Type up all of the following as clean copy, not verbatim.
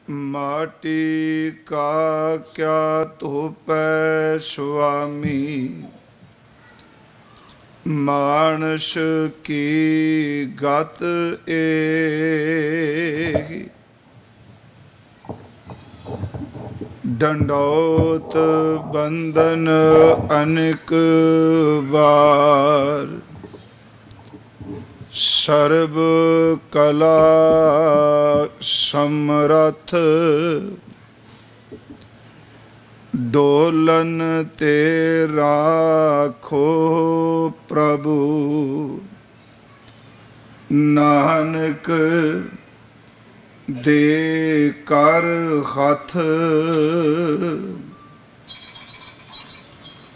माटी का क्या धोपै स्वामी, मानस की गत एही। दंडौत बंदन अनेक बार, सर्व कला समरथ। डोलन ते राखो प्रभु, नानक दे कर हथ।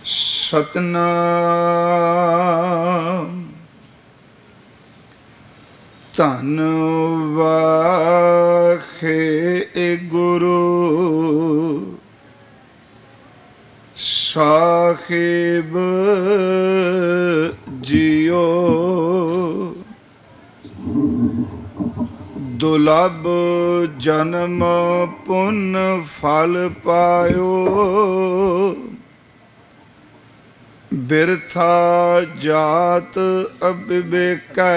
सतनाम धन वाहे गुरु, साहिब जियो। दुलभ जन्म पुण्य फल पायो, बिरथा जात अविवेकै।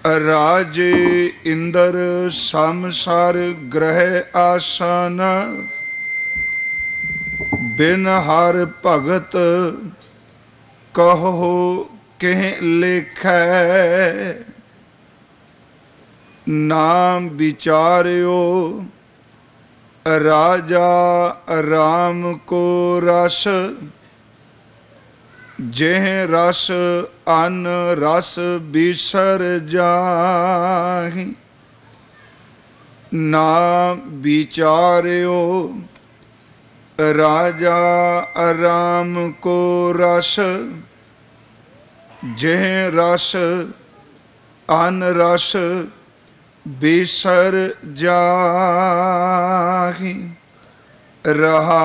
राजे इंद्र समसर ग्रह आसन, बिन हर भगत कहो कह लेखै। नाम विचार्यो राजा राम को रस, जेह रस अन रस बिसर जाहि। नाम विचार्यो राजा राम को रस, जेह रस अन रस बिसर जाहि। रहा।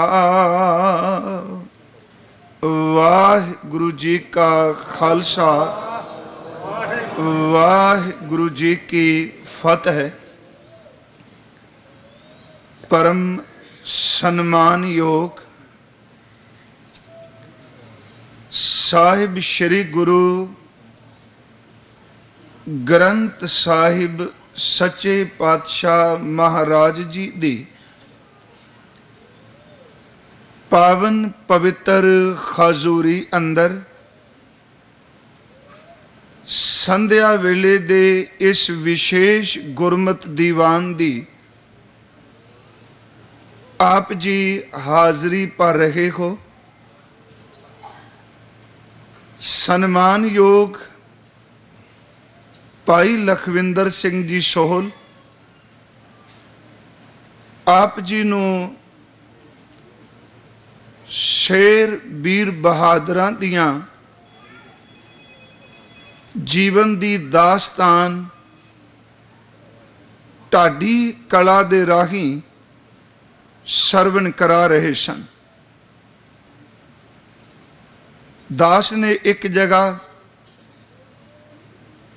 वाहिगुरु जी का खालसा, वाहिगुरु जी की फतेह। परम सम्मान योग साहिब श्री गुरु ग्रंथ साहिब सच्चे पातशाह महाराज जी दी पावन पवित्र खजूरी अंदर संध्या वेले दे इस विशेष गुरमत दीवान दी आप जी हाजरी पर रहे हो। सन्मान योग भाई लखविंदर सिंह जी सोहल आप जी नू शेर वीर बहादुरां दियां जीवन दी दास्तान ढाडी कला दे राही सरवण करा रहे सन। दास ने एक जगह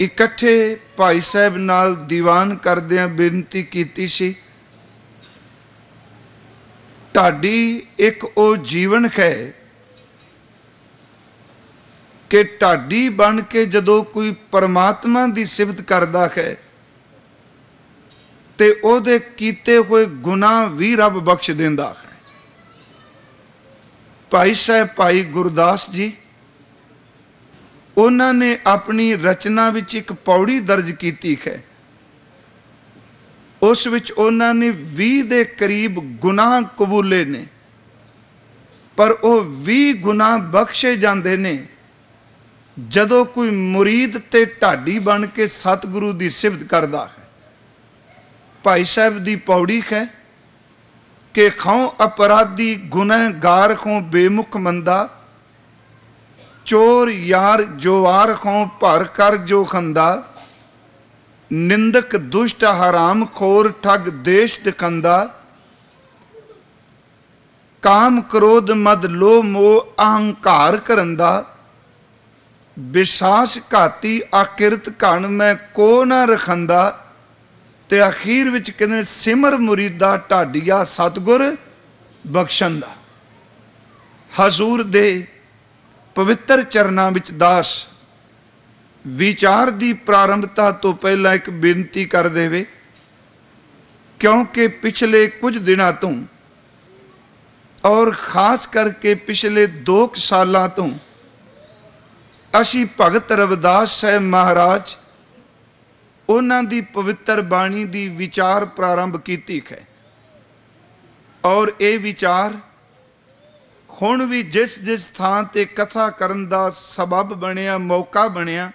इकट्ठे भाई साहब नाल दीवान करदियां बेनती कीती सी, ढाडी एक ओ जीवन है कि ढाडी बन के जदों कोई परमात्मा की सिफत करता है ते ओदे कीते हुए गुनाह भी रब बख्श देंदा है। भाई साहब भाई गुरदास जी उन्होंने अपनी रचना विच एक पौड़ी दर्ज की है, उस विच उन्होंने 20 दे करीब गुनाह कबूले ने, पर वो 20 गुनाह बख्शे जाते ने जदों कोई मुरीद ते ढाडी बन के सतगुरु की सिफत करता है। भाई साहब की पौड़ी है कि खाओ अपराधी गुनहगार को बेमुख मंदा, चोर यार जोवार को भर कर जो खंदा, निंदक दुष्ट हराम खोर ठग देश दिखंदा, काम क्रोध मद लो मोह अहंकार करंदा, विश्वास घाती आकिरत घन मैं को ना रखंदा, ते अखीर विच कहते सिमर मुरीदा ढाडिया सतगुर बख्शन दा। हजूर दे पवित्र चरनां विच दास विचार दी प्रारंभता तो पहला एक बेनती कर देवे, क्योंकि पिछले कुछ दिनों तो और खास करके पिछले 2 सालों तो असी भगत रविदास साहब महाराज उन्हां दी पवित्र बाणी दी विचार प्रारंभ कीती है। और ये विचार हुण भी जिस जिस थां ते कथा करन दा सबब बनिया, मौका बनिया,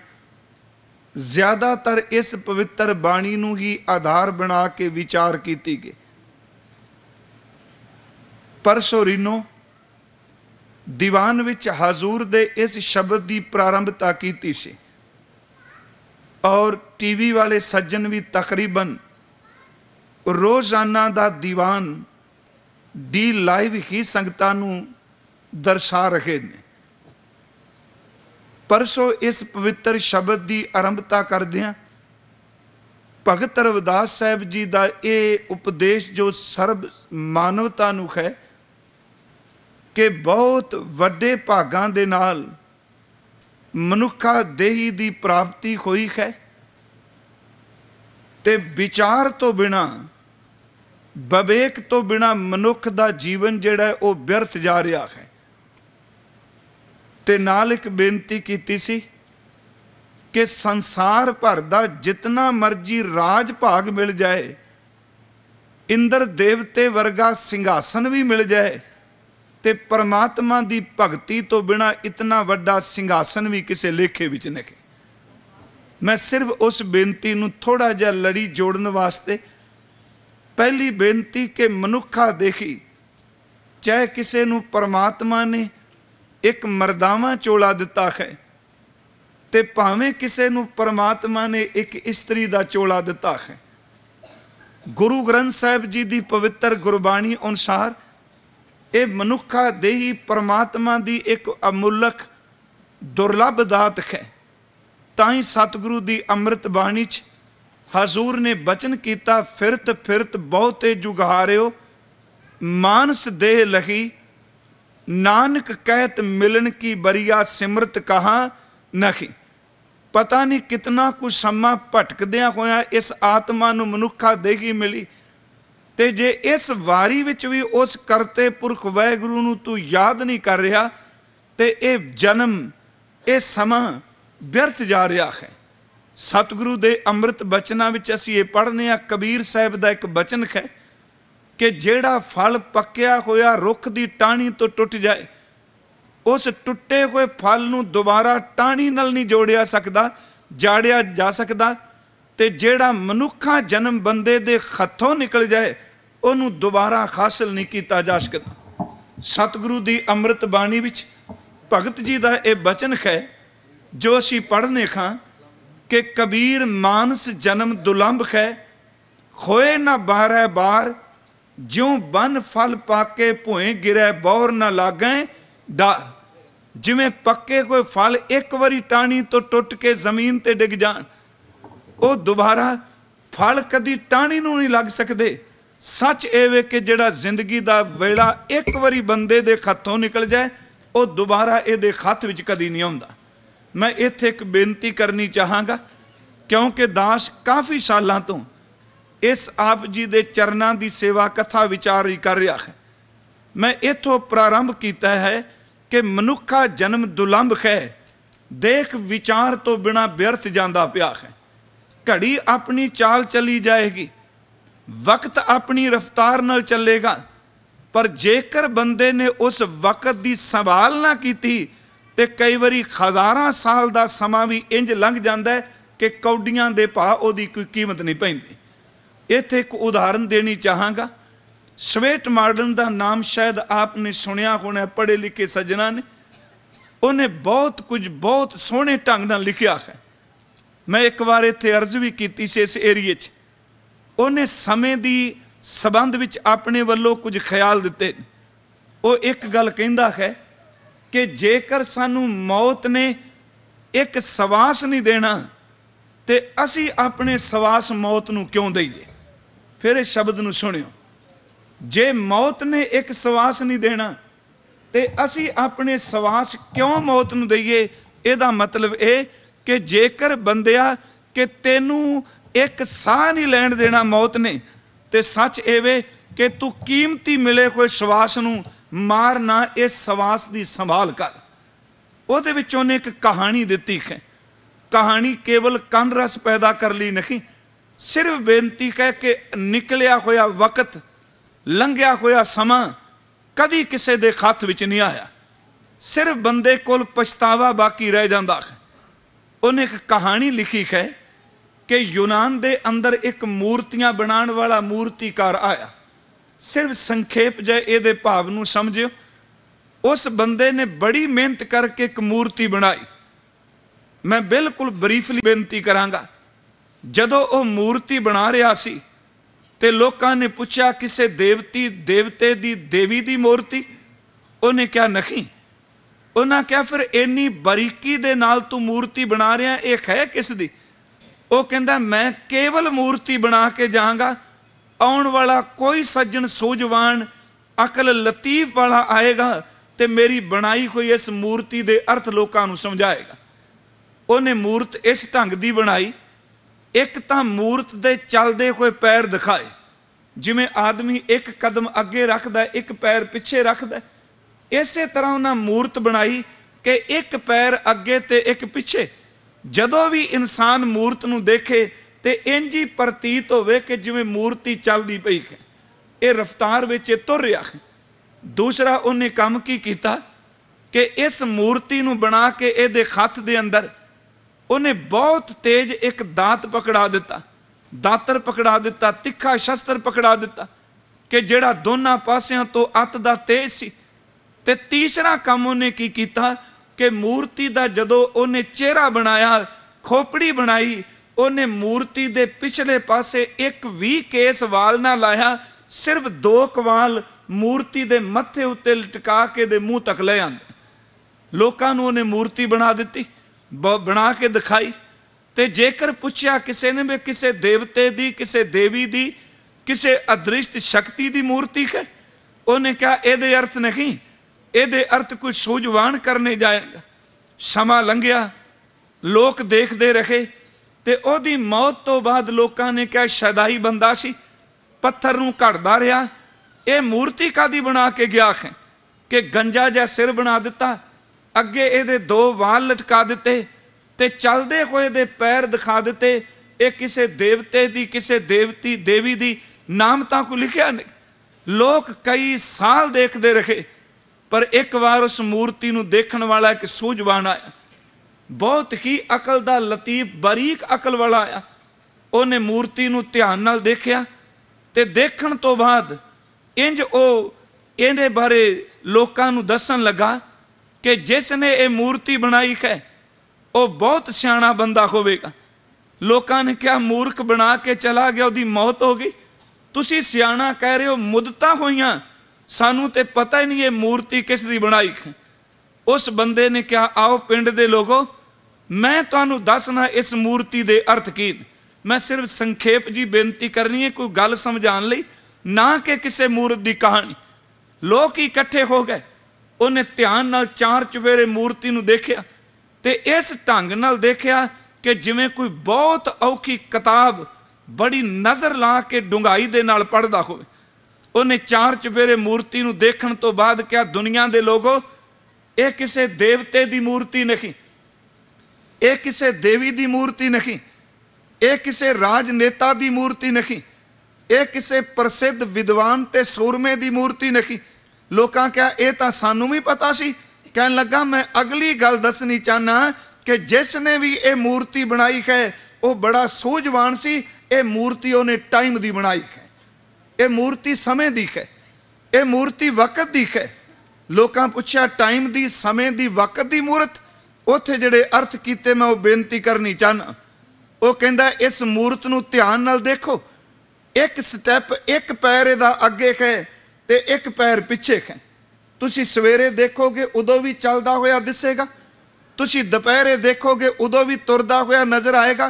ज़्यादातर इस पवित्र बाणी नूं ही आधार बना के विचार कीती गई। परसों रीनो दीवान विच हजूर दे इस शब्द की प्रारंभता कीती सी और टीवी वाले सज्जन भी तकरीबन रोजाना दा दीवान डी लाइव ही संगतां नूं दर्शा रहे ने। परसों इस पवित्र शब्द की आरंभता करदियां भगत रविदास साहब जी का ये उपदेश जो सर्व मानवता नूं है कि बहुत वड्डे भागां दे नाल मनुखा देही की प्राप्ति हुई है ते विचार तो बिना, विवेक तो बिना मनुख का जीवन जिहड़ा है वो व्यर्थ जा रहा है। ते नाल एक बेनती कीती सी कि संसार भर दा जितना मर्जी राज भाग मिल जाए, इंद्र देवते वर्गा सिंघासन भी मिल जाए, ते परमात्मा दी भगती तो बिना इतना वड्डा सिंघासन भी किसी लेखे विच नहीं। मैं सिर्फ उस बेनती नूं थोड़ा जिहा लड़ी जोड़न वास्ते पहली बेनती कि मनुखा देखी चाहे किसी नूं परमात्मा ने एक मरदावा चोला दिता है ते भावें किसी नूं परमात्मा ने एक इस्त्री का चोला दिता है। गुरु ग्रंथ साहिब जी की पवित्र गुरबाणी अनुसार ये मनुखा देही परमात्मा की एक अमुलक दुर्लभ दात है। ताई सतगुरु की अमृत बाणी च हजूर ने बचन किया, फिरत फिरत बहुते जुगहारियो मानस देह लही, नानक कहत मिलन की बरिया सिमरत कहाँ नहीं। पता नहीं कितना कुछ समा भटकद्या होया इस आत्मा नूं मनुखा देही मिली, ते जे इस वारी विच भी उस करते पुरख वाहिगुरू नूं तू याद नहीं कर रहा ते ये जन्म ये समा व्यर्थ जा रहा है। सतगुरु दे अमृत बचना विच असीं ये पढ़ने आ, कबीर साहिब दा एक बचन है कि जेड़ा फल पक्या होया रुख की टाणी तो टुट जाए, उस टुटे हुए फल नूं दोबारा टाणी नाल नहीं जोड़िया सकदा, जाड़िया जा सकदा, ते जेड़ा मनुखा जन्म बंदे दे हथों निकल जाए उन्हों दोबारा हासिल नहीं किया जा सकता। सतगुरु की अमृत बाणी विच भगत जी का यह बचन है जो असी पढ़ने खां कि कबीर मानस जन्म दुलंभ है, होए ना 12 बार, ज्यों बन फल पाके भुए गिरै बौर न लागै डार। जिमें पक्के कोई फल एक बारी टाणी तो टुट के जमीन ते डिग जान, वो दोबारा फल कदी टाणी नूं नहीं लग सकते। सच एवे कि जिहड़ा जिंदगी दा वेला एक बारी बंदे दे हथों निकल जाए वो दोबारा ये हथ विच कदी नहीं आउंदा। मैं इत्थे एक बेनती करनी चाहांगा क्योंकि दास काफ़ी सालों तो इस आप जी दे चरनां दी सेवा कथा विचार ही कर रहा है। मैं इत्थों प्रारंभ किया है कि मनुखा जन्म दुलंभ है, देख विचार तो बिना व्यर्थ जांदा पिया है। घड़ी अपनी चाल चली जाएगी, वक्त अपनी रफ्तार नाल चलेगा, पर जेकर बंदे ने उस वक्त की संभाल ना की तो कई बारी हज़ारां साल का समा भी इंज लंघ जाता है कि कौडियां दे भाव उहदी कोई कीमत नहीं पैंदी। इत्थे एक उदाहरण देनी चाहांगा। स्वेट मॉडर्न का नाम शायद आपने सुनिया होना, पढ़े लिखे सज्जना ने, उन्हें बहुत कुछ बहुत सोहने ढंग नाल लिखिया है। मैं एक बार इत्थे अर्ज भी की इस एरिए च, उन्हें समय की संबंध विच अपने वालों कुछ ख्याल दिते। वो एक गल कहंदा है कि जेकर सानू मौत ने एक सवास नहीं देना तो असी अपने सवास मौत नूं क्यों दईए। फिर इस शब्द नूं सुनियो, जे मौत ने एक सवास नहीं देना ते असी अपने सवास क्यों मौत नूं दईए? इहदा मतलब ये कि जेकर बंदिया कि तेनू एक साह नहीं लैण देना मौत ने, ते सच एवे कि तू कीमती मिले कोई सवास नूं मार ना, इस सवास की संभाल कर। ਉਹਦੇ ਵਿੱਚ ਉਹਨੇ एक कहानी ਦਿੱਤੀ है। कहानी केवल ਕੰਨ रस पैदा कर ली नहीं, सिर्फ बेनती कह के निकलिया होया वक्त, लंघिया होया समा कदी किसी के हथ विच नहीं आया, सिर्फ बंदे कोल पछतावा बाकी रह जाता है। उन्हें एक कहानी लिखी है कि यूनान के अंदर एक मूर्तियां बनाने वाला मूर्तिकार आया। सिर्फ संखेप जय ये भाव नूं समझियो, उस बंदे ने बड़ी मेहनत करके एक मूर्ति बनाई। मैं बिल्कुल ब्रीफली बेनती करांगा, जदों वह मूर्ति बना रहा सी ते लोकां ने पूछा किसी देवती देवते दी देवी दी मूर्ति? उन्हें क्या नहीं। उन्हें क्या फिर इन्नी बारीकी दे नाल तू मूर्ति बना रहा, ये है किस दी? वो कहंदा मैं केवल मूर्ति बना के जाऊंगा, आउण वाला कोई सज्जन सूझवान अकल लतीफ वाला आएगा ते मेरी बनाई हुई इस मूर्ति दे अर्थ लोकां नूं समझाएगा। उन्हें मूर्त इस ढंग दी बनाई, एक तां मूर्त दे चलदे हुए पैर दिखाए, जिवें आदमी एक कदम अगे रखदा एक पैर पिछे रखदा, इस तरह उन्हें मूर्त बनाई कि एक पैर अगे ते एक पिछे। जदों भी इंसान मूर्त नूं देखे ते इंज ही प्रतीत होवे कि जिवें मूर्ति चलदी पई है, ये रफ्तार विच तुर रहा है। दूसरा उन्हें काम की कीता कि इस मूर्ति नूं बना के इहदे हत्थ दे अंदर उन्हें बहुत तेज एक दात पकड़ा दिता, दातर पकड़ा दिता, तिखा शस्त्र पकड़ा दिता कि जिहड़ा दोनों पासियां तो अत दा तेज सी। ते तीसरा काम उन्हें की कीता कि मूर्ति दा जदों उन्हें चेहरा बनाया, खोपड़ी बनाई, उन्हें मूर्ति दे पिछले पासे एक भी केस वाल ना लाया, सिर्फ 2 कवाल मूर्ति दे मत्थे उत्ते लटका के दे मूँह तक ले आंदे। लोकां नूं उन्हें मूर्ति बना दी, बना के दिखाई। ते जेकर पूछया किसी ने भी किसी देवते दी, किसी देवी दी, किसी अदृष्ट शक्ति दी मूर्ति है, उन्हें क्या ये अर्थ नहीं, ये अर्थ कोई सूझवान करने जाएगा। समा लंघिया, लोग देखते रहे, ते ओदी मौत तो बाद लोकां ने क्या शदाई बंदा सी, पत्थर नूं घड़दा रहा, ये मूर्ति कादी बना के गया है कि गंजा जहा सिर बना दिता, अगे ये 2 वाल लटका दिते ते चलते हुए दे पैर दिखा दिते। ये किसी देवते दी, किसी देवती देवी दी नाम तां को लिखिया नहीं। लोग कई साल देखते रहे, पर एक बार उस मूर्ति नूं देखण वाला एक सूझवान आया, बहुत ही अकल दा लतीफ बारीक अकल वाला आया। उन्हें मूर्ति नूं ध्यान नाल देखिया ते देखण तो बाद इंज इहदे बारे लोकां नूं दसन लगा कि जिसने ये मूर्ति बनाई है वो बहुत सियाणा बंदा होवेगा। लोकां ने क्या मूर्ख बना के चला गया, उसकी मौत हो गई, तुसी सियाणा कह रहे हो, मुद्दतां होईयां, सानू ते पता ही नहीं ये मूर्ति किस दी बनाई है। उस बंदे ने क्या, आओ पिंड दे लोगो, मैं तुहानू दसना इस मूर्ति दे अर्थ की। मैं सिर्फ संखेप जी बेनती करनी है कोई गल समझाने लई, ना कि किसी मूर्त की कहानी। लोग ही इकट्ठे हो गए, उन्हें ध्यान नाल 4 चुफेरे मूर्ति नूं देखिया ते इस ढंग नाल देखिया कि जिवें कोई बहुत औखी किताब बड़ी नज़र ला के डूंघाई दे नाल पढ़दा होवे। उन्हें 4 चुफेरे मूर्ति नूं देखण तो बाद क्या, दुनिया दे लोगो, ये किसी देवते की मूर्ति नहीं, ये किसी देवी की मूर्ति नहीं, ये किसी राजनेता की मूर्ति नहीं, ये किसी प्रसिद्ध विद्वान ते सूरमे की मूर्ति नहीं। लोकां क्या, ये तो सानू भी पता सी। कहन लगा मैं अगली गल दसनी चाहना कि जिसने भी ये मूर्ति बनाई है वो बड़ा सूझवान सी। ये मूर्ति उन्हें टाइम की बनाई है, ये मूर्ति समय की है, ये मूर्ति वक्त की है। लोकां पुछया टाइम की, समय की, वक्त की मूर्त, उत्थे जिहड़े अर्थ कीते मैं वो बेनती करनी चाहना। वो कहंदा इस मूर्त नूं ध्यान नाल देखो, एक स्टैप, एक पैर इहदा अगे है ते एक पैर पिछे है। तुसी सवेरे देखोगे उदों भी चलदा होया दिसेगा, तुसी दोपहरे देखोगे उदों भी तुरदा होया नजर आएगा,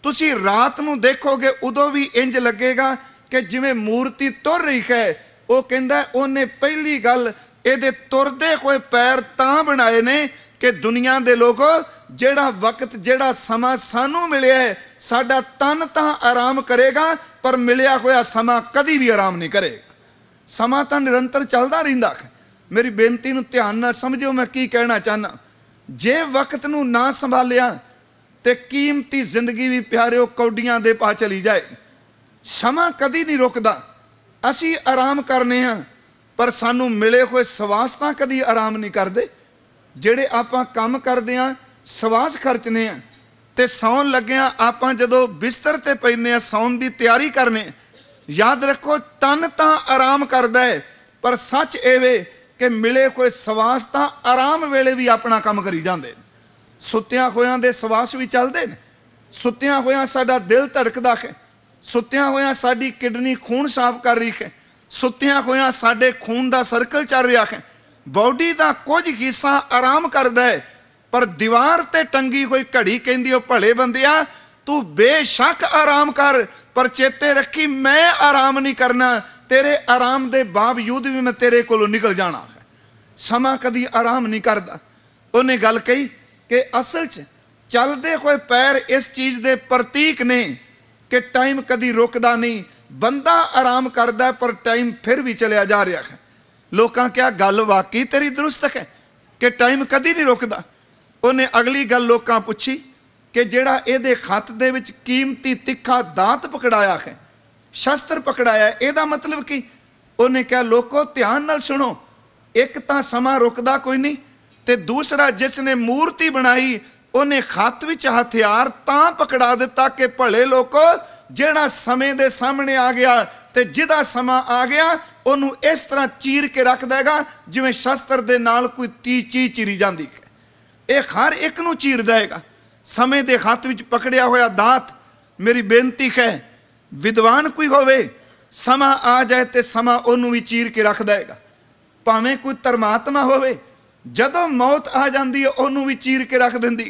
तुसी रात नूं देखोगे उदों भी इंज लगेगा कि जिवें मूर्ति तुर रही है, वो कहता उन्हें पहली गल ये तुरदे हुए पैर तां बनाए ने कि दुनिया के लोगों जेड़ा वक्त जेड़ा समा सानू मिले है, साडा तन तां आराम करेगा पर मिलिया होया समा कदी भी आराम नहीं करेगा। समा तां निरंतर चलता रहिंदा है। मेरी बेनती नूं ध्यान नाल समझो, मैं की कहना चाहना। जे वक्त नूं ना संभालिया ते कीमती जिंदगी भी प्यारिओ कौडियां दे पा चली जाए। समा कदी नहीं रुकदा। असी आराम करने हैं पर सानू मिले हुए सवास तां कदी आराम नहीं करते। ਜਿਹੜੇ ਆਪਾਂ ਕੰਮ ਕਰਦੇ ਆ ਸਵਾਸ ਖਰਚਨੇ ਆ ਤੇ ਸੌਣ ਲੱਗਿਆ ਆਪਾਂ ਜਦੋਂ ਬਿਸਤਰ ਤੇ ਪੈਨੇ ਆ ਸੌਣ ਦੀ ਤਿਆਰੀ ਕਰਨੇ। ਯਾਦ ਰੱਖੋ ਤਨ ਤਾਂ ਆਰਾਮ ਕਰਦਾ ਹੈ ਪਰ ਸੱਚ ਇਹ ਵੇ ਕਿ ਮਿਲੇ ਹੋਏ ਸਵਾਸ ਤਾਂ ਆਰਾਮ ਵੇਲੇ ਵੀ ਆਪਣਾ ਕੰਮ ਕਰੀ ਜਾਂਦੇ ਨੇ। ਸੁੱਤਿਆਂ ਹੋਇਆਂ ਦੇ ਸਵਾਸ ਵੀ ਚੱਲਦੇ ਨੇ। ਸੁੱਤਿਆਂ ਹੋਇਆਂ ਸਾਡਾ ਦਿਲ ਧੜਕਦਾ ਹੈ। ਸੁੱਤਿਆਂ ਹੋਇਆਂ ਸਾਡੀ ਕਿਡਨੀ ਖੂਨ ਸਾਫ਼ ਕਰ ਰਹੀ ਹੈ। ਸੁੱਤਿਆਂ ਹੋਇਆਂ ਸਾਡੇ ਖੂਨ ਦਾ ਸਰਕਲ ਚੱਲ ਰਿਹਾ ਹੈ। बॉडी का कुछ हिस्सा आराम करता है पर दीवार ते टंगी हुई घड़ी कहती हो भले बंदिया तू बेशक आराम कर पर चेते रखी मैं आराम नहीं करना। तेरे आराम के बावजूद भी मैं तेरे कोलों निकल जाना है। समा कदी आराम नहीं करता। उन्हें गल कही कि असल च चलते हुए पैर इस चीज़ के प्रतीक ने कि टाइम कदी रुकदा नहीं। बंदा आराम करता है पर टाइम फिर भी चलिया जा रहा है। लोकां क्या गल वाकई तेरी दुरुस्त है कि टाइम कदी नहीं रुकदा। उन्हें अगली गल लोकां पुछी कि जेड़ा इहदे खत दे विच कीमती तिखा दात पकड़ाया है, शस्त्र पकड़ाया, इहदा मतलब की? उन्हें क्या लोको ध्यान नाल सुनो, एक तां समा रुकदा कोई नहीं ते दूसरा जिसने मूर्ति बनाई उन्हें खत विच हथियार तां पकड़ा दिता कि भले लोको जेड़ा समय दे सामने आ गया ते जिहदा समा आ गया ਉਹਨੂੰ इस तरह चीर के रख देगा जिवें शस्त्र दे नाल कोई चीज चीरी जाती है। यह हर एक नूं चीर देगा। समय दे हथ विच पकड़िया होया दात। मेरी बेनती है विद्वान कोई होवे समा आ जाए तो समा ਉਹਨੂੰ भी चीर के रख देगा। भावें कोई धर्मात्मा होवे जदों मौत आ जाती है ਉਹਨੂੰ भी चीर के रख देंदी।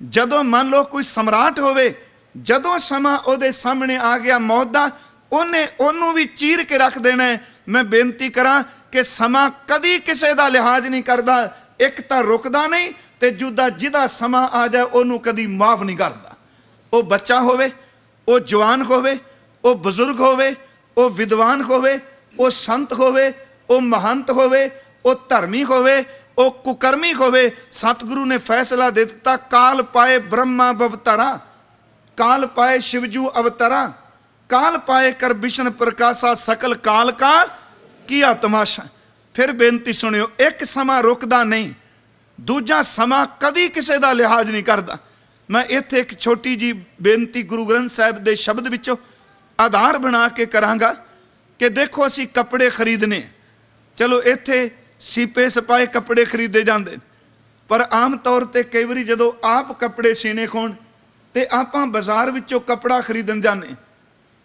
जदों मान लो कोई सम्राट होवे जदों समा ਉਹਦੇ सामने आ गया मौत दा उन्हें ਉਹਨੂੰ भी चीर के रख देना है। मैं बेनती करा कि समा कदी किसी का लिहाज नहीं करता। एक तो रुकदा नहीं ते जुदा जिदा समा आ जाए ਉਹਨੂੰ कदी माफ नहीं करता। वो बच्चा होवे, वो जवान होवे, वो बुजुर्ग होवे, वो विद्वान होवे, वो संत होवे, वो महंत होवे, वो धर्मी होवे, वो कुकर्मी होवे। सतगुरु ने फैसला दे दिता काल पाए ब्रह्मा बवतारा, काल पाए शिवजू अवतारा, काल पाए कर विष्णु प्रकाशा सकल काल का किया तमाशा। फिर बेनती सुनियो, एक समा रुकदा नहीं, दूजा समा कदी किसी का लिहाज नहीं करता। मैं इत्थे एक छोटी जी बेनती गुरु ग्रंथ साहिब के शब्द विचों आधार बना के करांगा कि देखो असी कपड़े खरीदने, चलो इत्थे सीपे सपाए कपड़े खरीदे जाते पर आम तौर पर कई बार जदों आप कपड़े सीने खोण ते आपां बाजार विचों कपड़ा खरीदन जाने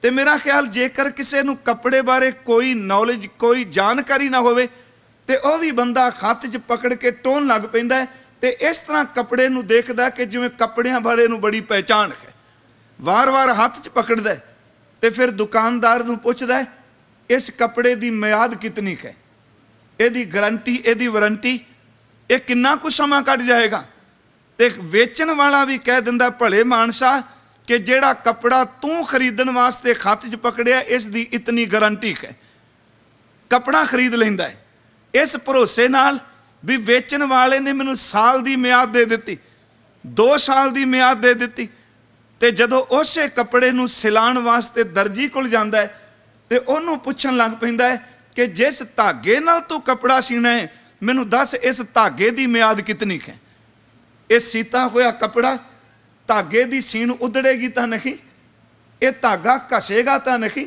तो मेरा ख्याल जेकर किसी नूं कपड़े बारे कोई नॉलेज कोई जानकारी ना होवे तो वह भी बंदा हथ च पकड़ के टोन लग पैंदा है ते इस तरह कपड़े नूं देखदा कि जिवें कपड़ियां बारे नूं बड़ी पहचान है। वार वार हथ च पकड़दा है ते फिर दुकानदार नूं पुछदा है इस कपड़े की मियाद कितनी है, इहदी गारंटी, इहदी वारंटी, ये किन्ना कुछ समा कट जाएगा। ते वेचण वाला भी कह दिंदा भले मानसा कि जेड़ा कपड़ा तू खरीदण वास्ते खत च पकड़िया इसकी इतनी गारंटी है। कपड़ा खरीद लैंदा है इस भरोसे नाल भी वेचण वाले ने मैनू साल की मियाद दे दी, 2 साल की मियाद दे दी। तो जदों उसे कपड़े नूं सिलाण वास्ते दर्जी कोल जांदा है तो उहनूं पुछण लग पैंदा है कि जिस धागे नाल तू कपड़ा सीना है मैनू दस इस धागे की मियाद कितनी है। ये सीता होया कपड़ा धागे की सीन उधड़ेगी तो नहीं, ये धागा घसेगा तो नहीं।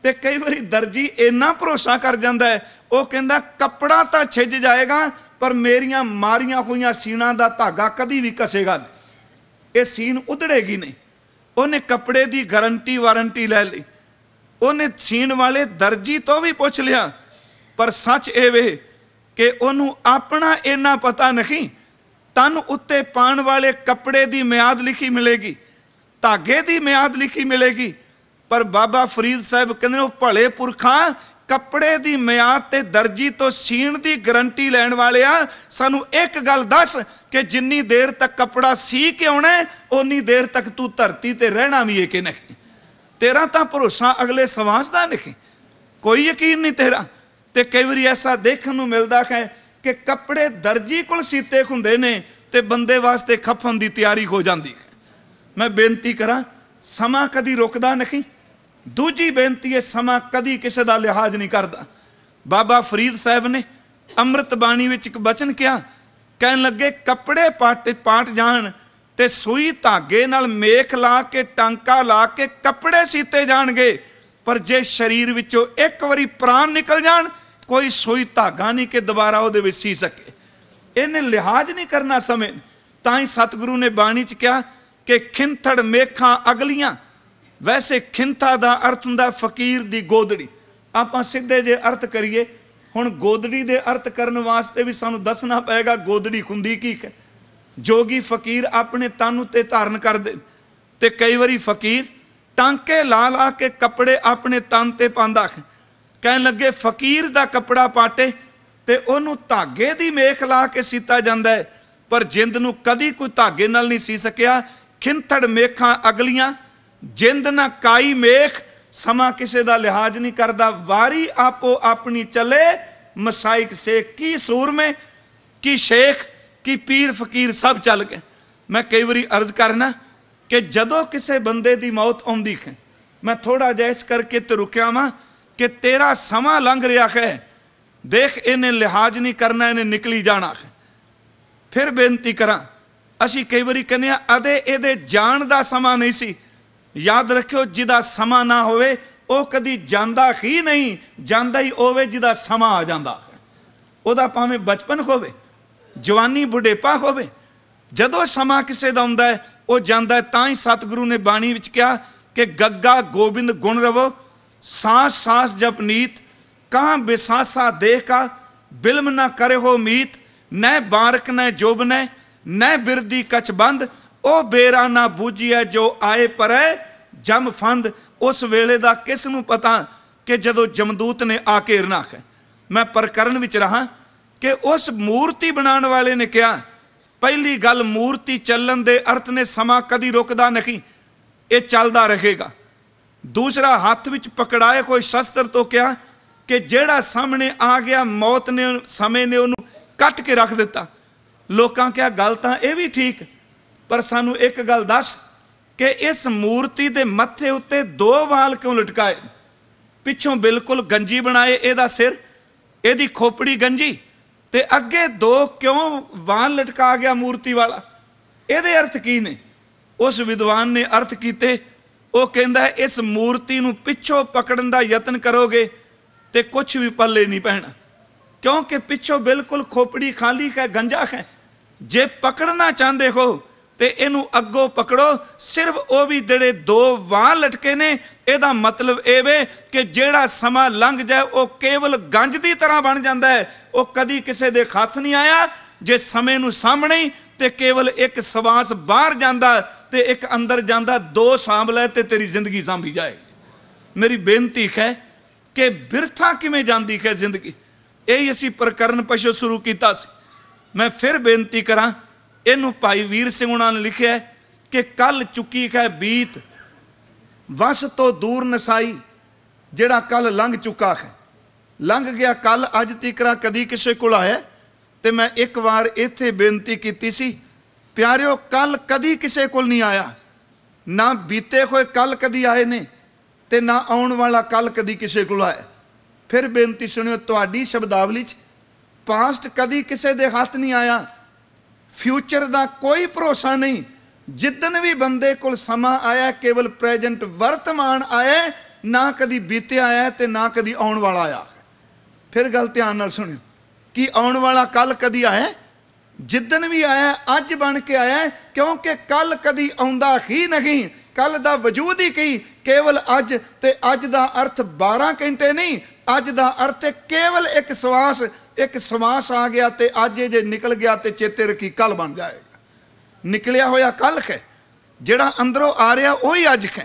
तो कई बार दर्जी इन्ना भरोसा कर जाता है वो कहता कपड़ा तो छिज जाएगा पर मेरिया मारिया हुई सीना का धागा कभी भी घसेगा नहीं, ये सीन उधड़ेगी नहीं। उन्हें कपड़े की गारंटी वारंटी लै ली, उन्हें सीन वाले दर्जी तो भी पूछ लिया पर सच ये वे कि उन्होंने अपना इन्ना पता नहीं। तन उत्ते पाण वाले कपड़े की मियाद लिखी मिलेगी, धागे की मियाद लिखी मिलेगी पर बाबा फरीद साहब कहते हैं भले पुरखा कपड़े की मियाद ते दर्जी तो सीण की गारंटी लैण वाले आ, सानू एक गल दस कि जिन्नी देर तक कपड़ा सी के आना उन्नी देर तक तू धरती ते रहना भी है कि नहीं। तेरा तो भरोसा अगले सवास का नहीं, कोई यकीन नहीं तेरा। तो कई बार ऐसा देखने को मिलता है कि कपड़े दर्जी को सीते हुंदे ने ते बंदे वास्ते खफन की तैयारी हो जाती है। मैं बेनती करा समा कदी रुकदा नहीं। दूजी बेनती है समा कदी किसी का लिहाज नहीं करता। बाबा फरीद साहब ने अमृत बाणी विच एक बचन किया, कहन लगे कपड़े पाट जान ते सूई धागे नाल मेख ला के टांका ला के कपड़े सीते जाणगे, पर जे शरीर विचों एक वारी प्राण निकल जान कोई सूई धागा नहीं कि दोबारा उहदे विच सी सके। इन्हें लिहाज नहीं करना समय। ताई सतगुरु ने बाणी च कहा कि खिंथड़ मेखा अगलियां। वैसे खिंथा का अर्थ हुंदा फकीर दी गोदड़ी। आपां सीधे जे अर्थ करिए हुण गोदड़ी दे अर्थ करन वास्ते भी सानू दसना पएगा गोदड़ी हुंदी की है। जोगी फकीर अपने तन उत्ते धारण करदे ते कई वारी फकीर टांके ला ला के कपड़े अपने तन ते पांदा है। कहन लगे फकीर दा कपड़ा पाटे ते ओनू धागे दी मेख ला के सीता जांदा है, पर जिंद नू कदी कोई धागे नाल नहीं सी सकिया। खिंथड़ मेखा अगलियां जिंद ना काई मेख। समा किसे दा लिहाज नहीं करदा, वारी आपो अपनी चले। मसाइक से की सूर में की शेख की पीर फकीर सब चल गए। मैं कई बारी अर्ज करना कि जदों किसे बंदे दी मौत आउंदी है, मैं थोड़ा जिहा इस करके तो रुकिया वां कि तेरा समा लंघ रहा है, देख इन्हें लिहाज नहीं करना, इन्हें निकली जाना है। फिर बेनती करा असी कई बारी कहने अदे इहदे जाण दा समा नहीं सी। याद रखियो जिदा समा ना होवे वो कदी जांदा ही नहीं, जांदा ही होवे जिदा समा आ जांदा है। उहदा भावें बचपन होवे जवानी बुढ़ेपा होवे, जदों समा किसे दा हुंदा है वो जांदा है। तां ही सतगुरु ने बाणी विच कहा कि गग्गा गोबिंद गुण रवो, सांस सांस जप नीत, कहाँ बिसासा देह का बिल्म ना करे हो मीत। न बारक न जोब न बिरदी कच बंद, ओ बेरा ना बूझिए जो आए परै जम फंद। उस वेले दा किस नूं पता कि जदों जमदूत ने आके घेरना है। मैं प्रकरण विच रहा कि उस मूर्ति बनाने वाले ने कहा पहली गल मूर्ति चलन दे अर्थ ने समा कदी रुकदा नहीं, ये चलदा रहेगा। दूसरा हाथ विच पकड़ाए कोई शस्त्र तो क्या कि जेड़ा सामने आ गया मौत ने समय ने उन्होंने कट के रख दिता। लोकां क्या गल तां ये भी ठीक, पर सानू एक गल दस कि इस मूर्ति दे मत्थे उत्ते दो वाल क्यों लटकाए? पिछों बिल्कुल गंजी बनाए इहदा सिर, इहदी खोपड़ी गंजी, ते अगे दो क्यों वाल लटका गया मूर्ति वाला? इहदे अर्थ की ने? उस विद्वान ने अर्थ कीते। वो कहंदा है इस मूर्ति नूं पिछों पकड़न दा यतन करोगे ते कुछ भी पल्ले नहीं पैना, क्योंकि पिछों बिल्कुल खोपड़ी खाली है, गंजा है। जे पकड़ना चाहते हो तो इनू अगों पकड़ो, सिर्फ वो भी जेड़े दो वाल लटके ने। एदा मतलब एवे कि जेड़ा समा लंघ जाए वो केवल गंज की तरह बन जाता है, वो कदी किसी दे हथ नहीं आया। जे समय नू सामने ही ते केवल एक सवास बाहर जाता ते एक अंदर जाता, दो सांभ लै ते तेरी जिंदगी सांभी जाएगी। मेरी बेनती है कि बिरथा किवें जांदी है जिंदगी, यही असी प्रकरण पछो शुरू किया। मैं फिर बेनती करा, इनू भाई वीर सिंह उन्होंने ने लिखा है कि कल चुकी है बीत वस तो दूर नसाई। जेड़ा कल लंघ चुका है, लंघ गया कल, अज तीकरा कदी किसी को आया। तो मैं एक बार इत्थे बेनती की सी, प्यारिओ कल कदी किसी को नहीं आया, ना बीते हुए कल कदी आए ने ते ना आने वाला कल कदी किसी को आया। फिर बेनती सुनियो, तुहाडी शब्दावली च पास्ट कदी किसी दे हाथ नहीं आया, फ्यूचर का कोई भरोसा नहीं। जिदन भी बंदे को समा आया केवल प्रेजेंट वर्तमान आया, ना कदी बीते आया ते ना कदी आने वाला आया। फिर गल ध्यान नाल सुनियो कि आने वाला कल कदी आया, जिदन भी आया अज बन के आया, क्योंकि कल कदी आउंदा ही नहीं। कल का वजूद ही कई केवल अज, ते अज का अर्थ 12 घंटे नहीं, अज का अर्थ केवल एक सवास। एक सवास आ गया तो अज जे निकल गया तो चेते रखी कल बन जाएगा। निकलिया होया कल है, जिहड़ा अंदरों आ रहा वही अज है।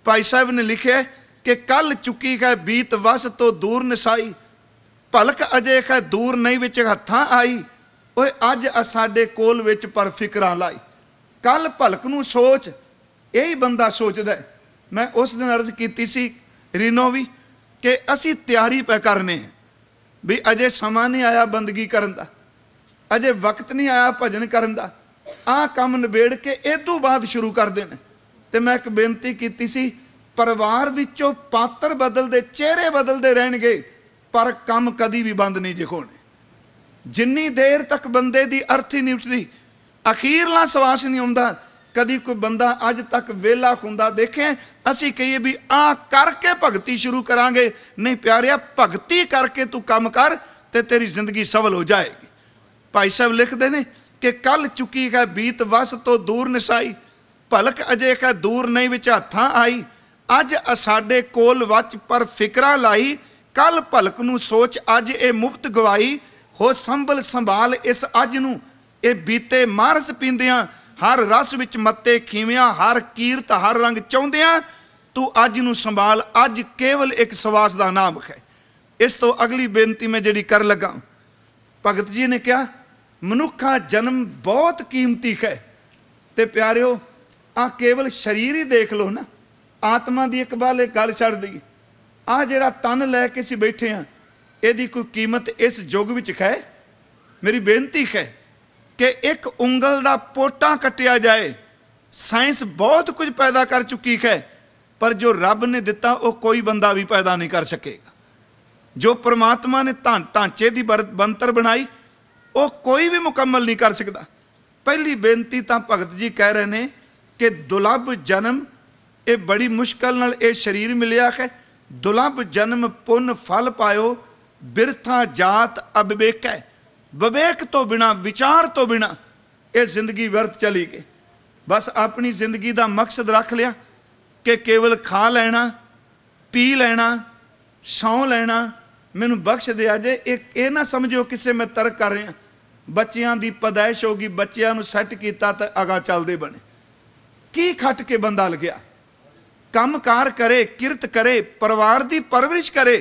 भाई साहब ने लिखा कि कल चुकी है बीत वस तो दूर नसाई, भलक अजे है दूर नहीं विच हत्थां आई, ओए अज साडे कोल विच पर फिकरां लाई। कल भलक नूं सोच, यही बंदा सोचदा है। मैं उस दिन अर्ज की सी रीनो भी कि असी तैयारी पै करने भी अजे समा नहीं आया बंदगी करन दा, अजे वक्त नहीं आया भजन करन दा, आ काम निबेड़ के इदों बाद शुरू कर देने। तो मैं एक बेनती की सी, परिवार विचों पात्र बदलते, चेहरे बदलते रहणगे, पर काम कदी भी बंद नहीं जे होने। जिन्नी देर तक बंदे दी अर्थी नहीं उठती, अखीरला सवास नहीं आउंदा, कदी कोई बंदा अज तक वेला हुंदा देखे असी कहिए भी आ करके भगती शुरू करांगे, नहीं प्यारिया, भगती करके तू काम कर ते तेरी जिंदगी सफल हो जाएगी। भाई साहब लिखते हैं कि कल चुकी है बीत वस तो दूर नसाई, भलक अजे है दूर नहीं विच हत्थां आई, अज साडे कोल वच पर फिकरा लाई, कल भलक नूं सोच अज ए मुफ्त गवाई, हो संभल संभाल इस अज नूं, ए बीते मारस पींदियां, हर रस विच मत्ते खीवियां, हर कीरत हर रंग चाहुंदियां, तू अज नूं संभाल, अज केवल एक सवास दा नाम है। इस तो अगली बेनती मैं जिहड़ी कर लगा, भगत जी ने कहा मनुखा जन्म बहुत कीमती है, ते प्यारिओ आ केवल शरीर ही देख लो ना, आत्मा की एक बाल एक गल छड़ दी, आ जिहड़ा तन लैके असीं बैठे हाँ, इहदी कोई कीमत इस युग विच है? मेरी बेनती है कि एक उंगल का पोटा कटिया जाए, साइंस बहुत कुछ पैदा कर चुकी है, पर जो रब ने दिता वो कोई बंदा भी पैदा नहीं कर सकेगा। जो परमात्मा ने ढांचे की बनतर बनाई वो कोई भी मुकम्मल नहीं कर सकता। पहली बेनती तो भगत जी कह रहे हैं कि दुलभ जन्म, ये बड़ी मुश्किल नाल ये शरीर मिलिया है, दुलभ जन्म पुन फल पायो, बिरथा जात अविवेक है, विवेक तो बिना विचार तो बिना ये जिंदगी व्यर्थ चली गई। बस अपनी जिंदगी का मकसद रख लिया कि केवल खा लेना, पी लेना, सौ लेना, मैनू बख्श दिया जे। एक ये ना समझो किसे मैं तर्क कर रहा, बच्चों की पैदाइश होगी, बच्चों सैट किया तो अगा चलते बने, की खट के बंदा लग्या, काम कार करे, किरत करे, परिवार की परवरिश करे।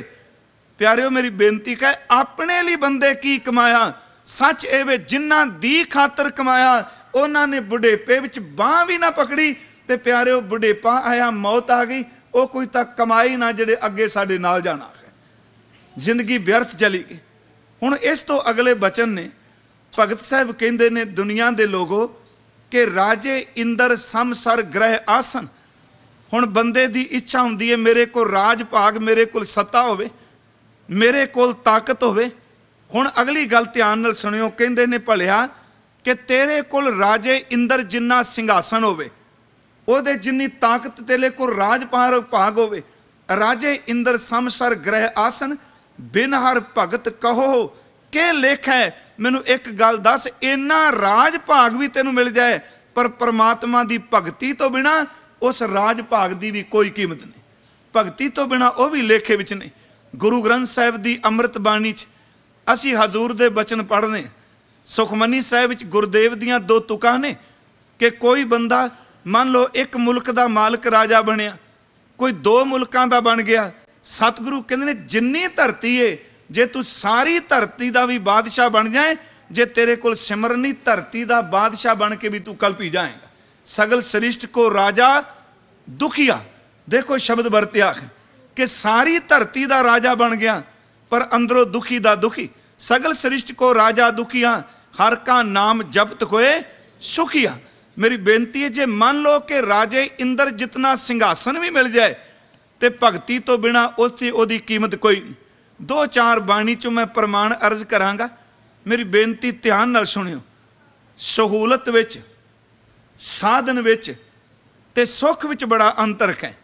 प्यारिओ मेरी बेनती है, अपने लिए बंदे की कमाया, सच एवे जिन्ना दी खातर कमाया, उन्होंने बुढ़ेपे विच बांह भी ना पकड़ी, ते प्यारिओ बुढ़ेपा आया, मौत आ गई, वो कोई तक कमाई ना जिहड़े अगे साडे नाल जाना है, जिंदगी व्यर्थ चली गई। हुण इस तो अगले बचन ने भगत साहब कहंदे ने, दुनिया के लोगों कि राजे इंदर समसर ग्रह आसन। हुण बंदे की इच्छा हुंदी है मेरे को राज भाग, मेरे को सत्ता होवे, मेरे को ताकत होवे। हुण अगली गल ध्यान नाल सुनियो, कहंदे ने भलिया कि तेरे कोल राजे इंदर जिन्ना सिंघासन होवे, ओदे जिन्नी ताकत तेरे को राज भाग होवे, राजे इंदर समसर ग्रह आसन, बिन हर भगत कहो के लेख है। मैनू एक गल दस, इन्ना राज भाग भी तेनू मिल जाए, पर परमात्मा की भगती तो बिना उस राज भाग की भी कोई कीमत नहीं, भगती तो बिना वह भी लेखे विच नहीं। गुरु ग्रंथ साहिब की अमृत बाणी च असी हजूर दे बचन पढ़ने, सुखमनी साहिब च गुरदेव दियां दो तुकां ने कि कोई बंदा मान लो एक मुल्क का मालक राजा बनया, कोई दो मुल्कों का बन गया, सतगुरु कहते हैं जिन्नी धरती है, जे तू सारी धरती का भी बादशाह बन जाए, जे तेरे को सिमरनी धरती का बादशाह बन के भी तू कल्पी जाएगा। सगल सृष्टि को राजा दुखिया, देखो शब्द बरतिया है कि सारी धरती का राजा बन गया, पर अंदरों दुखी दा दुखी। सगल सृष्टि को राजा दुखिया, हर का नाम जपत होए सुखिया। मेरी बेनती है, जे मान लो कि राजे इंदर जितना सिंघासन भी मिल जाए, तो भगती तो बिना उसकी ओदी कीमत कोई नहीं। दो चार बाणी चो मैं प्रमाण अर्ज करांगा, मेरी बेनती ध्यान नाल सुनियो। सहूलत विच, साधन विच ते सुख विच बड़ा अंतर है।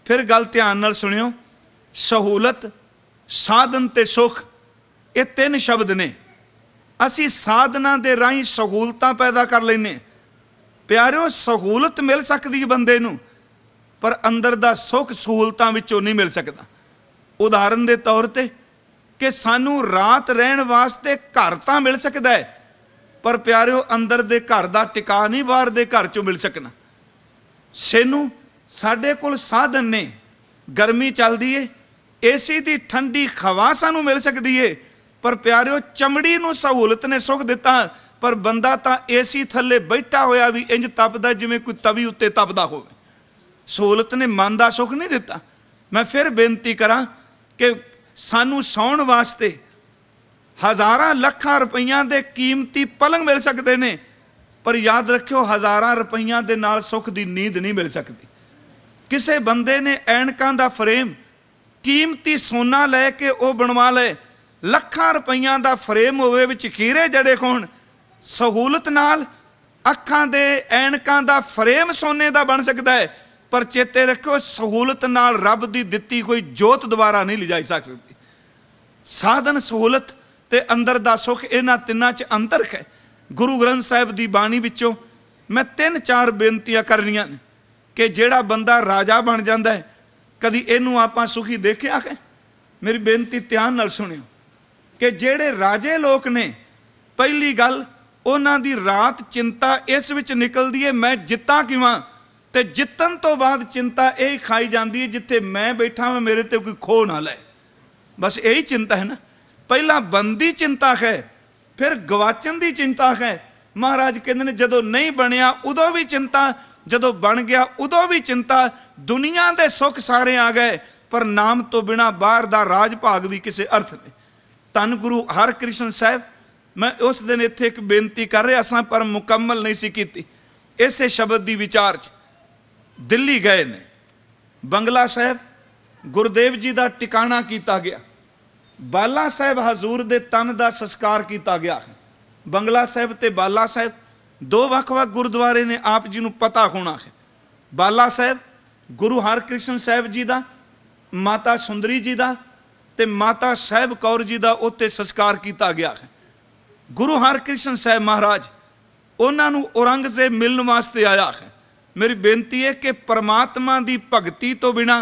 फिर गल ध्यान नाल सुनियो, सहूलत, साधन ते सुख, ये तीन शब्द ने। असी साधना दे राही सहूलतां पैदा कर लैने। प्यारिओ सहूलत मिल सकती है बंदे नूं, पर अंदर दा सुख सहूलतां विचों नहीं मिल सकता। उदाहरण के तौर पर कि सानू रात रहन वास्ते घर तो मिल सकता है, पर प्यारिओ अंदर दे घर का टिका नहीं बाहर दे घर चों मिल सकना। सैनू ਸਾਡੇ ਕੋਲ ਸਾਧਨ ने, गर्मी चलती है, एसी की ठंडी हवा सानू मिल सकती है, पर प्यारिओ चमड़ी नूं सहूलत ने सुख दिता, पर बंदा तो एसी थले बैठा होया भी इंज तपदा जिवें कोई तवी उत्ते तपदा होवे। सहूलत ने मन का सुख नहीं दिता। मैं फिर बेनती करा कि सानू सौण वास्ते हज़ारां लखां रुपइयां दे कीमती पलंग मिल सकते हैं, पर याद रखियो हज़ारां रुपइयां दे नाल सुख की नींद नहीं मिल सकती। किसी बंदे ने ऐनकां दा फ्रेम कीमती सोना लैके वो बनवा ले, लखां रुपइयां दा फ्रेम होवे विच हीरे जड़े होण, सहूलत नाल अखां दे ऐनकां दा फ्रेम सोने दा बन सकता है, पर चेते रखो सहूलत नाल रब दी दित्ती कोई जोत दोबारा नहीं लिजाई सकती। साधन सहूलत ते अंदर दा सुख, इन्हां तिन्नां च अंतर है। गुरु ग्रंथ साहिब दी बाणी विचों मैं 3-4 बेनतियां करनियां ने कि जिहड़ा बंदा राजा बन जाता है, कदी इहनूं आपां सुखी देखिया है? मेरी बेनती ध्यान नाल सुनियो कि जिहड़े राजे लोक ने, पहली गल उन्हां दी रात चिंता इस विच निकलदी है मैं जित्तां किवां, ते जितन तो बाद चिंता यही खाई जाती है जिथे मैं बैठा मैं मेरे ते कोई खो ना ले। बस यही चिंता है ना। पहला बंदी चिंता है, फिर गवाचन की चिंता है। महाराज कहते हैं जदों नहीं बनया उदों भी चिंता, जदों बन गया उदों भी चिंता। दुनिया के सुख सारे आ गए, पर नाम तो बिना बाहर दा राज भाग भी किसी अर्थ नहीं। धन गुरु हरकृष्ण साहब, मैं उस दिन इत्थे एक बेनती कर रहा सा पर मुकम्मल नहीं सी कीती। इसे शब्द की विचार च दिल्ली गए ने, बंगला साहब गुरुदेव जी का टिकाणा किया गया, बाला साहब हजूर के तन का संस्कार किया गया। बंगला साहब ते बाला साहब दो वख-वख गुरुद्वारे ने, आप जी नूं पता होना है। बाला साहब गुरु हरकृष्ण साहब जी का, माता सुंदरी जी का ते माता साहब कौर जी का उत्ते संस्कार किया गया है। गुरु हरकृष्ण साहब महाराज उन्होंने औरंगजेब मिलने वास्ते आया है। मेरी बेनती है कि परमात्मा की भगती तो बिना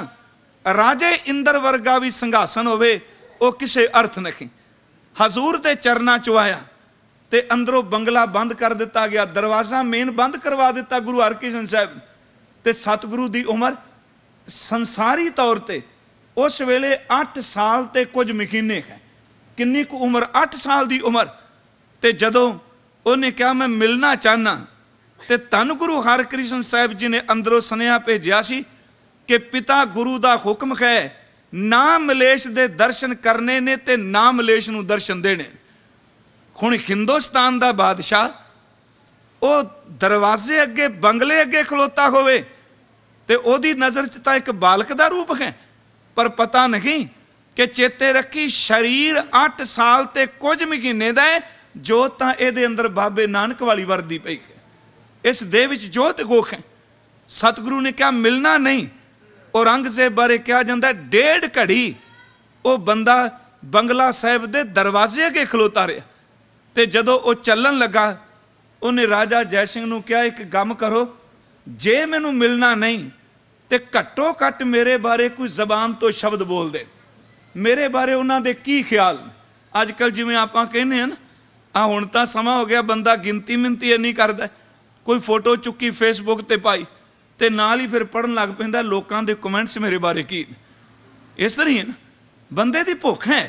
राजे इंद्र वर्गा भी संघासन होवे वो किसी अर्थ नहीं। हजूर के चरणों चो आया ते अंदरों बंगला बंद कर दिता गया, दरवाज़ा मेन बंद करवा दिता गुरु हरकृष्ण साहब। ते सतगुरु की उम्र संसारी तौर पर उस वेले 8 साल ते कुछ महीने है। किन्नी कु उम्र? 8 साल की उम्र। ते जदों उन्हें कहा मैं मिलना चाहना, ते धन गुरु हरकृष्ण साहब जी ने अंदरों सुनेहा भेजिया सी कि पिता गुरु का हुक्म है ना मलेश दे दर्शन करने ने ते ना मलेश नूं दर्शन देने। हुण हिंदुस्तान का बादशाह वो दरवाजे अगे बंगले अगे खलोता होवे ते ओदी नज़र च तां एक बालक का रूप है, पर पता नहीं कि चेते रखी शरीर 8 साल ते कुछ महीने का है, जो तां इहदे अंदर बाबे नानक वाली वर्दी पई है। इस देह विच जोत गोख है। सतगुरु ने कहा मिलना नहीं। औरंगजेब बारे कहा जाता 1.5 घड़ी वो बंदा बंगला साहब के दरवाजे अगे खलोता रहा। तो जदों वो चलन लगा, उन्हें राजा जय सिंह नूं कहा एक काम करो, जे मैनू मिलना नहीं तो घट्टो घट्ट मेरे बारे कोई जबान तो शब्द बोल दे, मेरे बारे उन्होंने की ख्याल। अजकल जिवें आपां कहने हैं ना, हुण तां समा हो गया बंदा गिनती मिनती इन्नी करदा, कोई फोटो चुकी फेसबुक ते पाई ते नाल ही फिर पढ़न लग पैंदा लोकां दे कमेंट्स मेरे बारे की। इस तरह ही है ना, बंदे दी भुख है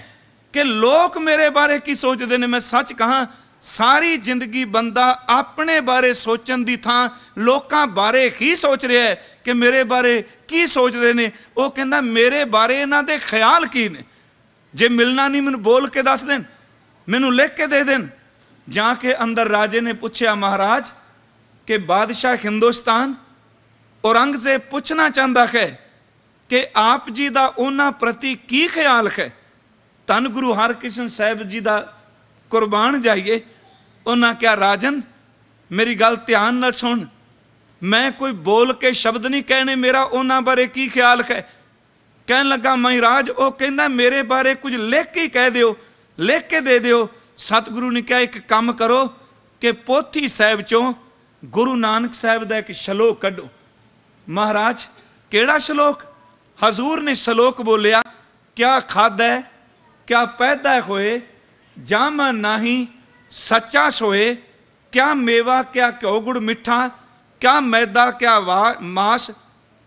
कि लोग मेरे बारे की सोचते हैं। मैं सच कहां, सारी जिंदगी बंदा अपने बारे सोचन दी थां लोकां बारे ही सोच रहा है कि मेरे बारे की सोचते हैं। वो कहंदा मेरे बारे इन्हां दे ख्याल की ने। जे मिलना नहीं मैनूं बोल के दस देन, मैनूं लिख के दे देन। जाके अंदर राजे ने पूछा महाराज कि बादशाह हिंदुस्तान औरंगजेब पूछना चाहता है कि आप जी का उन्हां प्रति की ख्याल है। धन गुरु हरकृष्ण साहब जी का कुर्बान जाइए। उन्हें क्या राजन मेरी गल ध्यान नाल सुन, मैं कोई बोल के शब्द नहीं कहने, मेरा उन्हां बारे की ख्याल है। कह लगा महाराज वो कहना मेरे बारे कुछ लिख के कह दियो, लिख के दे दियो। सतगुरु ने कहा एक काम करो कि पोथी साहिब चों गुरु नानक साहब का एक श्लोक कढ़ो। महाराज केड़ा श्लोक? हजूर ने श्लोक बोलिया, क्या खादा क्या पैदा होए जामा नाही सच्चा सोए, क्या मेवा क्या घ्यो गुड़ मिठा, क्या मैदा क्या मास,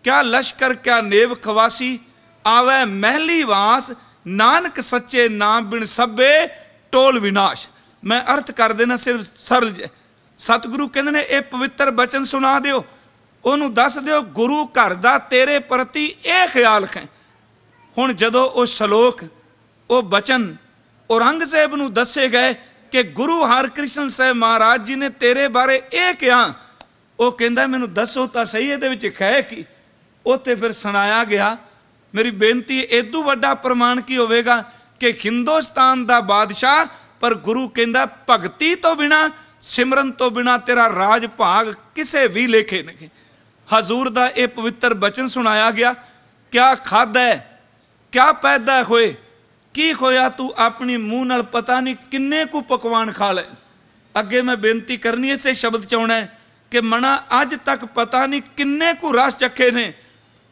क्या लश्कर क्या नेब खवासी, आवे महली वास, नानक सच्चे नाम बिन सभे टोल विनाश। मैं अर्थ कर देना सिर्फ सरल जे। सतगुरु कहते ने ये पवित्र बचन सुना दिओ, ओनू दस दिओ गुरु घर दा तेरे प्रति ये ख्याल है। हुण जदों वो श्लोक वो बचन औरंगजेब नू दसे गए कि गुरु हरकृष्ण साहब महाराज जी ने तेरे बारे ये कहा, वो कहता मैनू दसो तो सही ये है कि उत्थे फिर सुनाया गया। मेरी बेनती इदू वड्डा प्रमाण की होवेगा कि हिंदुस्तान दा बादशाह, पर गुरु कहता भगती तो बिना सिमरन तो बिना तेरा राज भाग किसे भी लेखे नहीं। हजूर दा ये पवित्र बचन सुनाया गया, क्या खादा है क्या पैदा होए की होया तू अपनी मूँह नाल पता नहीं किन्ने को पकवान खा ले। अगे मैं बेनती करनी इसे शब्द चाहना है कि मना अज तक पता नहीं किन्ने को रस चखे ने,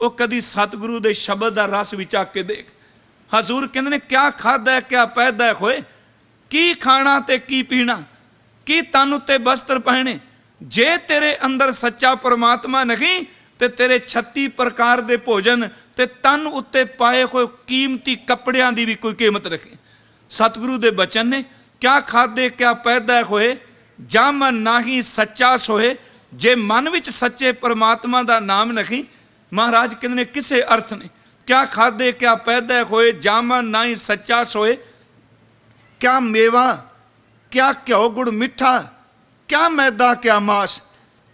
वो कदी सतगुरु दे शब्द का रस भी चख के देख। हजूर कहते ने क्या खादा है क्या पैदा होए, की खाना ते की पीना, की तन उत्ते वस्त्र पहने। जे तेरे अंदर सच्चा परमात्मा नहीं ते तेरे 36 प्रकार दे भोजन ते तन उत्ते पाए हुए कीमती कपड़ियां की भी कोई कीमत रखे। सतगुरु दे बचन ने क्या खादे क्या पैदा होए, जा मन नाही सच्चा सोए। जे मन विच सच्चे परमात्मा का नाम नहीं, महाराज कहते ने किसे अर्थ ने। क्या खादे क्या पैदा होए, जा मन नाही सच्चा सोए। क्या मेवा क्या घ्यो गुड़ मिठा, क्या मैदा क्या मास,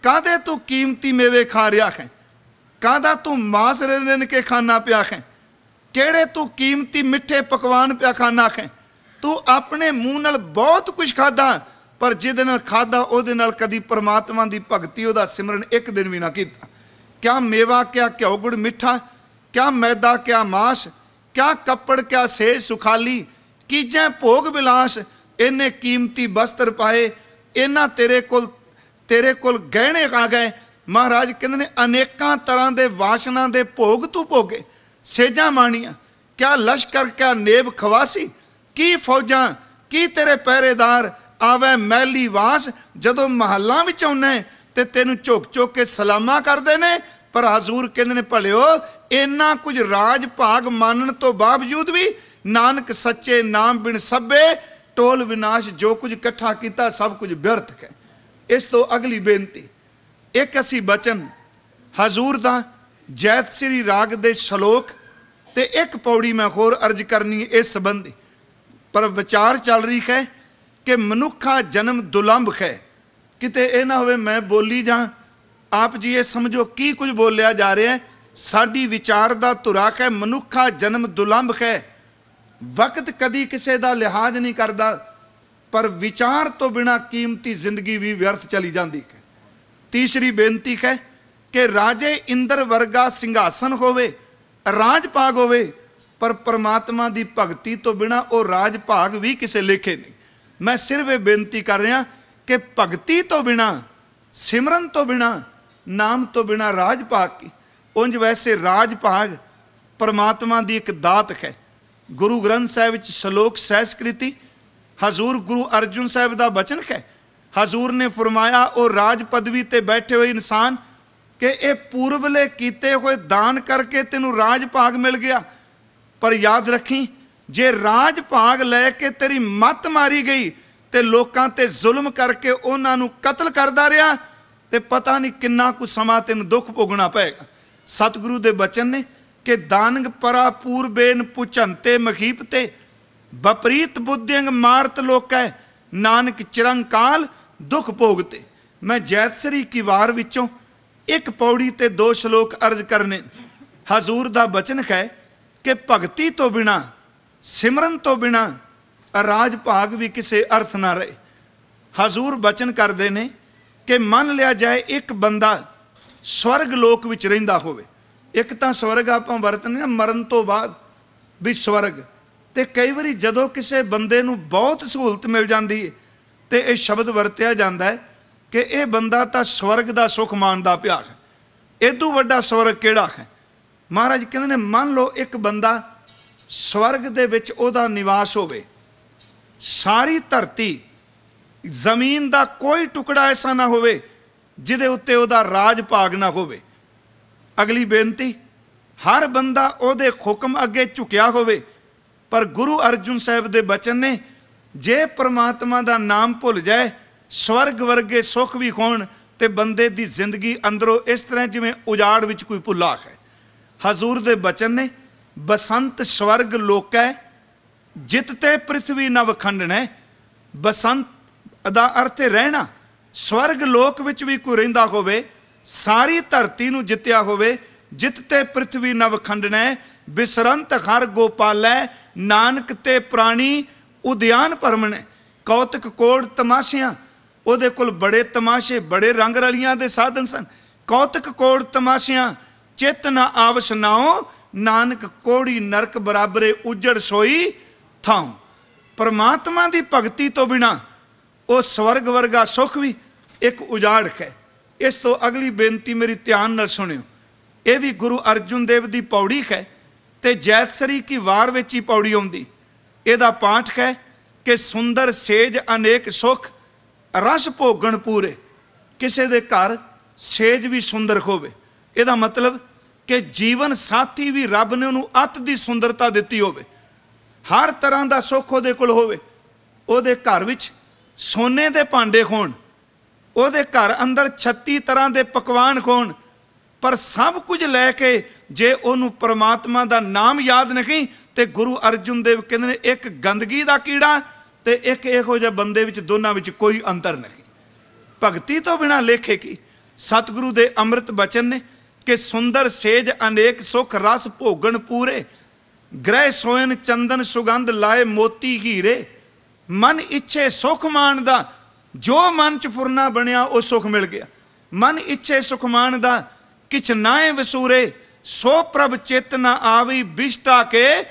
कादे तू कीमती मेवे खा रहा है, कादा तू मांस रिन के खाना पिया है, केड़े तू कीमती मिठे पकवान पिया खाना है। तू अपने मूँह नाल बहुत कुछ खादा, पर जिहदे नाल खादा उहदे नाल कदी परमात्मा की भगती उहदा सिमरन एक दिन भी ना कीता। क्या मेवा क्या घ्यो गुड़ मिठा, क्या मैदा क्या मांस, क्या कपड़ क्या सेज सुखाली, कीजें भोग विलास, इन्ने कीमती वस्त्र पाए, इन्ना तेरे कोल गहने आ गए। महाराज कहते ने अनेकां तरह के वासना के भोग तू भोगे, सेजा माणिया। क्या लश्कर क्या नेब खवासी, की फौजां की तेरे पहरेदार, आवे मैली वास। जदों महलों विच आउना ते तेनू झुक झुक के सलामा करते हैं, पर हजूर कहते ने भलिओ इन्ना कुछ राज भाग मानन तो बावजूद भी नानक सच्चे नाम बिन सभे टोल विनाश। जो कुछ इकट्ठा किया सब कुछ व्यर्थ है। इस तो अगली बेनती एक असी बचन हजूर दा जैत श्री राग दे श्लोक ते एक पौड़ी मैं होर अर्ज करनी इस संबंधी। पर विचार चल रही है कि मनुखा जन्म दुलंभ है, किते ये ना होवे मैं बोली जा आप जी ये समझो की कुछ बोलिया जा रहा है। साडी विचार दा धुरा है मनुखा जन्म दुलंभ है। वक्त कदी किसी का लिहाज नहीं करता, पर विचार तो बिना कीमती जिंदगी भी व्यर्थ चली जाती है। तीसरी बेनती है कि राजे इंद्र वर्गा सिंघासन होवे, राज भाग होवे, पर परमात्मा की भगती तो बिना वो राज भाग भी किसी लेखे नहीं। मैं सिर्फ ये बेनती कर रहा कि भगती तो बिना सिमरन तो बिना नाम तो बिना राज भाग की। उंज वैसे राज भाग परमात्मा की एक दात है। गुरु ग्रंथ साहिब श्लोक सहस्कृति हजूर गुरु अर्जुन साहब का बचन है। हजूर ने फरमाया वो राज पदवी ते बैठे हुए इंसान कि ये पूर्वले किए हुए दान करके तेनू राज भाग मिल गया, पर याद रखी जे राज भाग लैके तेरी मत मारी गई तो लोगों ते जुल्म करके उन्होंने कतल करता रहा तो पता नहीं किन्ना कुछ समा तेन दुख भोगना पेगा। सतगुरु दे बचन ने कि दानंग परा पूर्वेन पुचंते मखीपते, विपरीत बुद्धिंग मारत लोकै, नानक चिरंकाल दुख भोगते। मैं जैतसरी की वार विचों एक पौड़ी ते 2 श्लोक अर्ज करने। हजूर दा बचन है कि भगती तो बिना सिमरन तो बिना राज भाग भी किसी अर्थ ना रहे। हजूर बचन करते हैं कि मान लिया जाए एक बंदा स्वर्ग लोक विच रहिंदा होवे। एक तो स्वर्ग आप वरतने मरण तो बाद भी स्वर्ग, तो कई बार जदों किसी बंदे नूं बहुत सहूलत मिल जाती है तो यह शब्द वरत्या जाता है कि यह बंदा तो स्वर्ग का सुख मानता पिया है। इदू वड्डा स्वर्ग किहड़ा है। महाराज कहते हैं मान लो एक बंदा स्वर्ग दे विच ओहदा निवास होवे, सारी धरती जमीन का कोई टुकड़ा ऐसा ना होवे जिहदे उत्ते ओहदा राज भाग ना होवे। अगली बेनती, हर बंदा ਉਹਦੇ ਹੁਕਮ ਅੱਗੇ ਝੁਕਿਆ ਹੋਵੇ, पर गुरु अर्जुन साहब ਦੇ बचन ने, जे परमात्मा ਦਾ नाम भुल जाए स्वर्ग वर्गे सुख भी होण ਤੇ ਬੰਦੇ ਦੀ ਜ਼ਿੰਦਗੀ ਅੰਦਰੋਂ ਇਸ ਤਰ੍ਹਾਂ ਜਿਵੇਂ ਉਜਾੜ ਵਿੱਚ ਕੋਈ ਭੁੱਲਾ ਹੈ। ਹਜ਼ੂਰ ਦੇ ਬਚਨ ਨੇ, ਬਸੰਤ ਸਵਰਗ ਲੋਕੈ ਜਿਤ ਤੇ ਪ੍ਰਿਥਵੀ ਨਵ ਖੰਡਣੈ। ਬਸੰਤ ਦਾ ਅਰਥ ਹੈ ਰਹਿਣਾ। ਸਵਰਗ ਲੋਕ ਵਿੱਚ ਵੀ ਕੋਈ ਰਹਿੰਦਾ ਹੋਵੇ, ਸਾਰੀ ਧਰਤੀ ਨੂੰ ਜਿੱਤਿਆ ਹੋਵੇ, ਜਿਤ ਤੇ ਪ੍ਰਿਥਵੀ ਨਵ ਖੰਡਣੈ। ਬਿਸਰੰਤ ਹਰ ਗੋਪਾਲੈ ਨਾਨਕ ਤੇ ਪ੍ਰਾਣੀ ਉਦਿਆਨ ਭਰਮਣੈ। ਕੌਤਕ ਕੋੜ ਤਮਾਸ਼ਿਆਂ, ਉਹਦੇ ਕੋਲ ਬੜੇ ਤਮਾਸ਼ੇ, ਬੜੇ ਰੰਗ ਰਲੀਆਂ ਦੇ ਸਾਧਨ ਸਨ। ਕੌਤਕ ਕੋੜ ਤਮਾਸ਼ਿਆਂ ਚਿੱਤ ਨਾ ਆਵਸ ਨਾਉ, ਨਾਨਕ ਕੋੜੀ ਨਰਕ ਬਰਾਬਰੇ ਉਜੜ ਸੋਈ ਥਾਉ। ਪਰਮਾਤਮਾ ਦੀ ਭਗਤੀ ਤੋਂ ਬਿਨਾ ਉਹ ਸਵਰਗ ਵਰਗਾ ਸੁਖ ਵੀ ਇੱਕ ਉਜਾੜ ਹੈ। ਇਸ ਤੋਂ ਅਗਲੀ ਬੇਨਤੀ ਮੇਰੀ ਧਿਆਨ ਨਾਲ ਸੁਣਿਓ। ਇਹ ਵੀ ਗੁਰੂ ਅਰਜੁਨ ਦੇਵ ਦੀ ਪੌੜੀ ਹੈ ਤੇ ਜੈਤਸਰੀ ਕੀ ਵਾਰ ਵਿੱਚ ਹੀ ਪੌੜੀ ਆਉਂਦੀ। ਇਹਦਾ ਪਾਠ ਹੈ ਕਿ ਸੁੰਦਰ ਸੇਜ ਅਨੇਕ ਸੁਖ ਰਸ ਭੋਗਣ ਪੂਰੇ। ਕਿਸੇ ਦੇ ਘਰ ਸੇਜ ਵੀ ਸੁੰਦਰ ਹੋਵੇ, ਇਹਦਾ ਮਤਲਬ ਕਿ ਜੀਵਨ ਸਾਥੀ ਵੀ ਰੱਬ ਨੇ ਉਹਨੂੰ ਅਤ ਦੀ ਸੁੰਦਰਤਾ ਦਿੱਤੀ ਹੋਵੇ, ਹਰ ਤਰ੍ਹਾਂ ਦਾ ਸੁੱਖ ਉਹਦੇ ਕੋਲ ਹੋਵੇ। ਉਹਦੇ ਘਰ ਵਿੱਚ ਸੋਨੇ ਦੇ ਭਾਂਡੇ ਹੋਣ, ਉਹਦੇ ਘਰ ਅੰਦਰ 36 ਤਰ੍ਹਾਂ ਦੇ ਪਕਵਾਨ ਹੋਣ, ਪਰ ਸਭ ਕੁਝ ਲੈ ਕੇ ਜੇ ਉਹਨੂੰ ਪਰਮਾਤਮਾ ਦਾ ਨਾਮ ਯਾਦ ਨਹੀਂ ਤੇ ਗੁਰੂ ਅਰਜੁਨ ਦੇਵ ਕਹਿੰਦੇ ਨੇ ਇੱਕ ਗੰਦਗੀ ਦਾ ਕੀੜਾ ਤੇ ਇੱਕ ਇਹੋ ਜਿਹੇ ਬੰਦੇ ਵਿੱਚ, ਦੋਨਾਂ ਵਿੱਚ ਕੋਈ ਅੰਤਰ ਨਹੀਂ। ਭਗਤੀ ਤੋਂ ਬਿਨਾਂ ਲੇਖੇ ਕੀ। ਸਤਿਗੁਰੂ ਦੇ ਅੰਮ੍ਰਿਤ ਬਚਨ ਨੇ ਕਿ ਸੁੰਦਰ ਸੇਜ ਅਨੇਕ ਸੁਖ ਰਸ ਭੋਗਣ ਪੂਰੇ। ਗ੍ਰਹਿ ਸੋਇਨ ਚੰਦਨ ਸੁਗੰਧ ਲਾਏ ਮੋਤੀ ਹੀਰੇ। ਮਨ ਇੱਛੇ ਸੁਖ ਮਾਣਦਾ, ਜੋ ਮਨ ਚ ਫੁਰਨਾ ਬਣਿਆ ਉਹ ਸੁਖ ਮਿਲ ਗਿਆ। ਮਨ ਇੱਛੇ ਸੁਖ ਮਾਣਦਾ ਕਿਛ ਨਾਏ ਵਸੂਰੇ। ਸੋ ਪ੍ਰਭ ਚਿਤ ਨਾ ਆਵੀ ਬਿਸ਼ਟਾ ਕੇ